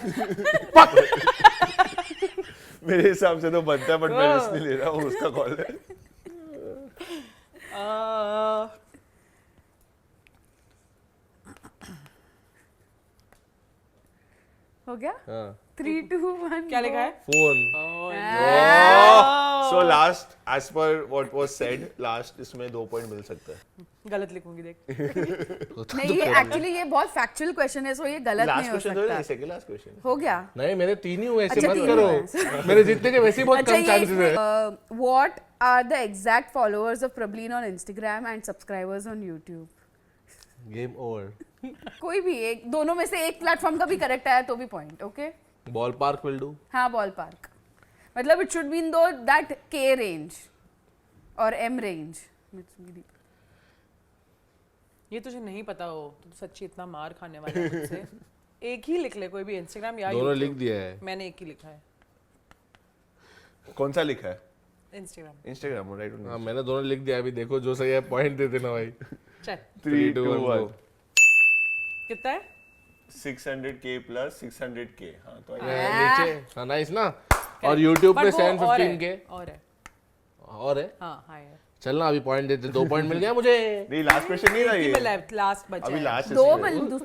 मेरे हिसाब से तो बनता है बट मैं रिस्क नहीं ले रहा हूँ उसका कॉल है. हो गया? हाँ 3, 2, 1. क्या लिखा है phone So last, as per what was said, last इसमें 2 पॉइंट मिल सकता है. गलत लिखूंगी देख नहीं ये एक्चुअली ये बहुत फैक्चुअल क्वेश्चन है सो ये गलत Last नहीं हो question तो सकता. नहीं second last question. हो गया. नहीं मेरे 3 ही हुए ऐसे अच्छा, मत 3 करो मेरे जीतने के वैसे ही बहुत अच्छा कम चांसेस है ये what are the exact followers of Prableen on Instagram and subscribers on YouTube? Game over कोई भी एक दोनों में से एक प्लेटफॉर्म का भी करेक्ट आया तो भी point. Okay ball park will do हाँ बॉल पार्क मतलब इट शुड बी इन दो दैट के रेंज और एम रेंज. ये तुझे नहीं पता हो तो सच्ची इतना मार खाने वाला है मुझसे। एक ही लिख ले कोई भी, इंस्टाग्राम या दोनों YouTube। लिख दिया है। मैंने एक ही लिखा है, कौन सा लिखा है? इंस्टाग्राम। Instagram, right? हाँ मैंने दोनों लिख दिया, अभी देखो जो सही है पॉइंट दे देना भाई। चल 3, 2, 1. कितना है? 600k plus 600k. हाँ तो नीचे नाइस ना। और YouTube पे But वो और 715 के है, और है। और है। हाँ हाय है। चलना अभी पॉइंट देते, 2 पॉइंट मिल गया मुझे। नहीं, लास्ट क्वेश्चन नहीं था एक ही ये। मिला है, लास्ट बचा अभी है। लास्ट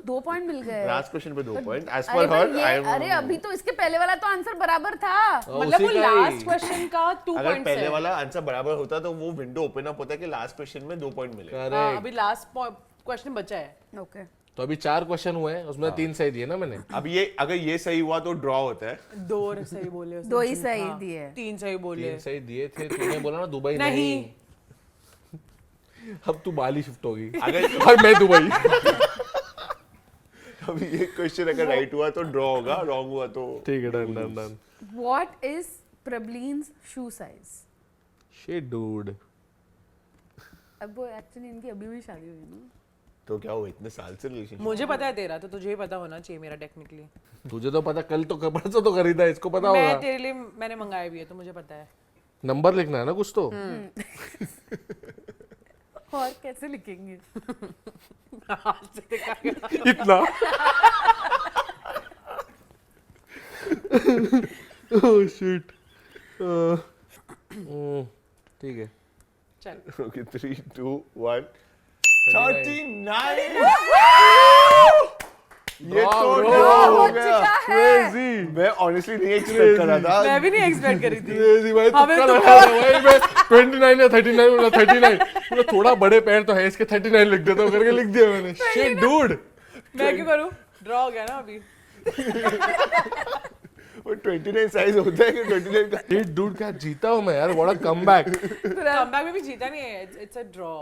2 पॉइंट मिल गए। लास्ट क्वेश्चन पे 2 पॉइंट एज अरे पर हर। पर ये अरे अभी तो इसके पहले वाला तो आंसर बराबर था। मतलब वो उसी का ही। लास्ट क्वेश्चन का 2 अगर पॉइंट्स पहले है। वाला आंसर बराबर होता तो वो विंडो ओपन अप होता कि लास्ट क्वेश्चन में 2 पॉइंट मिले। हाँ, करेक्ट। अभी लास्ट क्वेश्चन बचा है। ओके तो अभी 4 क्वेश्चन हुए हैं, उसमें 3 सही दिए ना मैंने। अब ये अगर ये सही हुआ तो ड्रॉ होता है। 2 सही बोले उसने, 2 ही झूठ, सही हाँ, दिए। 3 सही बोले। 3 सही दिए थे, तूने बोला ना दुबई नहीं। नहीं। अब तू बाली शिफ्ट होगी अगर और मैं दुबई। अब ये क्वेश्चन अगर राइट हुआ तो ड्रॉ होगा, रॉन्ग हुआ तो ठीक है, done done done. What is Prableen's shoe size? Shit dude. अब वो एक्चुअली इनकी अभी भी शादी हुई ना। तो क्या हुआ, इतने साल से रिलेशनशिप? मुझे पता है तेरा, तो तुझे ही पता होना चाहिए मेरा टेक्निकली। तुझे तो पता, कल तो परसों तो खरीदा, इसको पता मैं होगा। तेरे लिए मैंने मंगाया भी है तो मुझे पता है। नंबर लिखना है ना कुछ तो। और कैसे लिखेंगे? हाथ से दिखाएगा। इतना। Oh shit. ठीक है। चल ओके 3, 2, 1. 39. ये तो Bro, draw हो हो गया। चुका है। क्रेजी मैं ऑनेस्टली नहीं एक्सपेक्ट कर रहा था। मैं भी नहीं एक्सपेक्ट करी थी। क्रेजी भाई, हमें तुक्का तो लगा रहा है भाई। मैं 29 या 39 बोला, 39 बोला, थोड़ा बड़े पैर तो है इसके, 39 लिख देता हूँ करके लिख दिया मैंने। Shit dude. मैं क्यों करूं? ड्रॉ हो गया ना अभी। वो 29 साइज होता है कि 29 का? शिट डूड, क्या जीता हूँ मैं यार, बड़ा कमबैक। कमबैक में भी जीता नहीं है, इट्स अ ड्रॉ।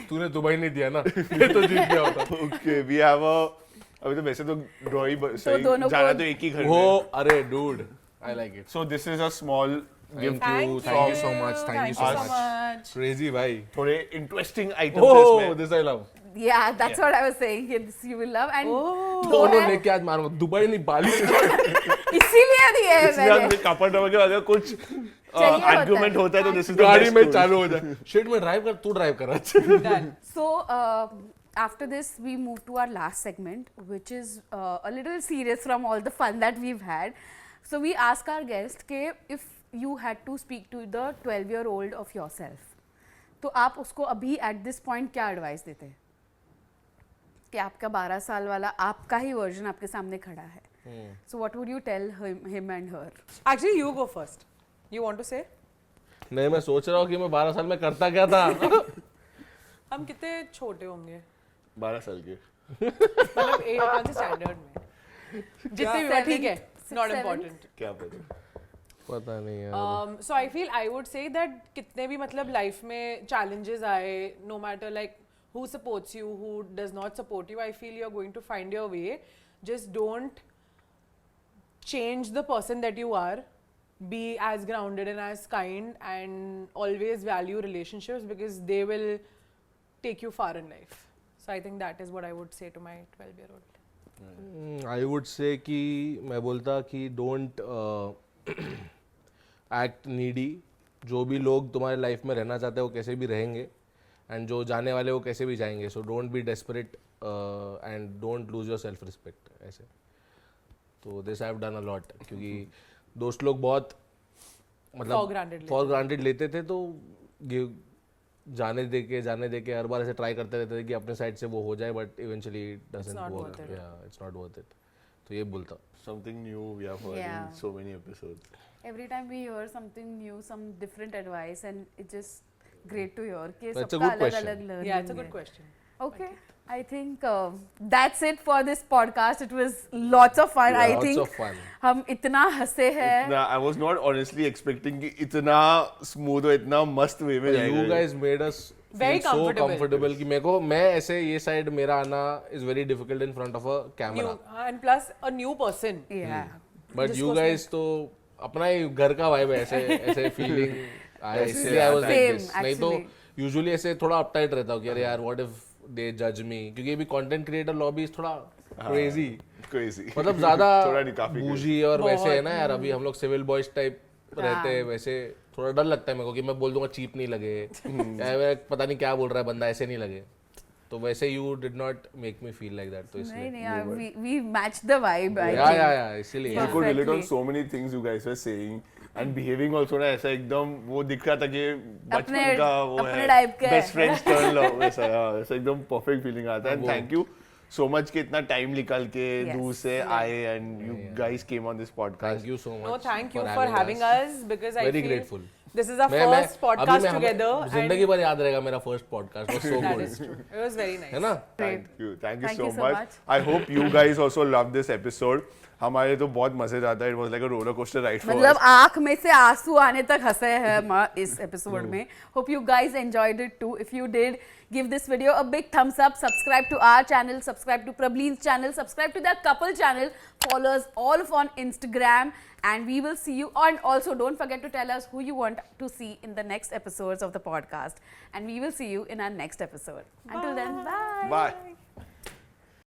तूने दुबई नहीं दिया ना, ये तो जीत गया होता। ओके वी हैव अ, अभी तो वैसे तो ड्रॉ ही सही, दोनों जाना को- तो एक ही घर वो में। अरे dude, I like it. So this is a small gift. Thank you so much, thank you so much. Crazy भाई। थोड़े इंटरेस्टिंग आइटम्स है ओह इसमें। This I love. Yeah, that's what I was saying. This you will love and दोनों लेके आज मारूंगा, Dubai नहीं बाली से। इसीलिए दिए है इसलिए मैंने। हमने कपड़ वगैरह अगर कुछ चाहिए होता है। आर्गुमेंट होता है तो दिस इज गाड़ी में चालू हो जाए। शिट में ड्राइव कर, तू ड्राइव कर अच्छा। Done. So after this, we move to our last segment, which is a little serious from all the fun that we've had. So we ask our guest कि if you had to speak to the 12-year-old of yourself, तो आप उसको अभी at this point क्या advice देते हैं? कि आपका 12 साल वाला आपका ही वर्जन आपके सामने खड़ा है. So what would you tell him and her? Actually, you go first. You want to say? नहीं, मैं सोच रहा हूँ कि मैं 12 साल में करता क्या था। हम कितने छोटे होंगे? 12 साल के। मतलब कौन से स्टैंडर्ड में? जितने भी हो, ठीक है, नॉट Seventh? इम्पोर्टेंट। क्या पता। पता नहीं यार। So I feel I would say that कितने भी मतलब लाइफ में challenges आए, no matter like who supports you, who does not support you, I feel you're going to find your way. Just don't change the person that you are. Be as grounded and as kind, and always value relationships because they will take you far in life. So I think that is what I would say to my 12-year-old. I would से कि मैं बोलता कि don't act needy. जो भी लोग तुम्हारे life में रहना चाहते हैं वो कैसे भी रहेंगे, एंड जो जाने वाले वो कैसे भी जाएंगे। So don't be desperate and don't lose your self respect. ऐसे तो this I have done a lot, क्योंकि दोस्त लोग बहुत मतलब फॉर ग्रांटेड लेते थे, तो जाने दे के हर बार ऐसे ट्राई करते रहते थे कि अपने साइड से वो हो जाए, बट इवेंचुअली डजंट वर्क। या इट्स नॉट वर्थ इट। तो ये बोलता। Something new we have heard Yeah. in so many episodes. Every time we hear something new, some different advice, and it's just great to hear कि That's a सबका good question. अलग-अलग learning Yeah, it's a है. good question. Okay, I think that's it for this podcast. It was lots of fun. I Lots think of fun. हम इतना हंसे हैं. Nah, I was not honestly expecting कि इतना smooth और इतना मस्त वे में जाएगा। You guys made us Very feel so comfortable. comfortable कि मेरे को, मैं ऐसे ये साइड मेरा आना is very difficult in front of a camera. And plus a new person. Yeah. But you guys तो अपना ही घर का vibe है, ऐसे फीलिंग आया, इसलिए I was like Same, this. नहीं तो actually. यूजुअली ऐसे थोड़ा अपटाइट रहता हूँ कि अरे यार what if they judge me, क्योंकि ये भी content creator lobby is थोड़ा crazy, क्रेजी मतलब ज्यादा थोड़ा नहीं, काफी बूझी और वैसे है ना यार, अभी हम लोग सिविल बॉयज टाइप रहते हैं, वैसे थोड़ा डर लगता है मेरे को कि मैं बोल दूंगा चीप नहीं लगे, या पता नहीं क्या बोल रहा है बंदा, ऐसे नहीं लगे, तो वैसे you did not make me feel like that, तो नहीं इसलिए नहीं, we matched the vibe. I या think. इसीलिए I could relate on Perfectly. so many things you guys were saying and behaving also ना ऐसा एकदम वो दिख रहा था कि बचपन का वो अपने है type का है। बेस्ट फ्रेंड्स टर्न लव वैसा, हाँ, ऐसा एकदम परफेक्ट फीलिंग आता है। And thank you so much कि इतना टाइम निकाल के Yes. दूर से आए and you guys came on this podcast. Thank you so much, No, thank you for having us because I Very feel grateful. this is our मैं first podcast together. जिंदगी भर याद रहेगा मेरा first podcast, was so That good, is true. It was very nice. है ना? Great. Thank you Thank so you so much. much. I hope you guys also love this episode. हमारे तो बहुत मजे आता है, it was like a roller coaster ride for मतलब आंख में से आंसू आने तक हंसे हैं हम इस एपिसोड में. Hope you guys enjoyed it too. If you did, give this video a big thumbs up. Subscribe to our channel. Subscribe to Prableen's channel. Subscribe to their couple channel. Follow us all of on Instagram. And we will see you. And also, don't forget to tell us who you want to see in the next episodes of the podcast. And we will see you in our next episode. Until then, bye. Bye.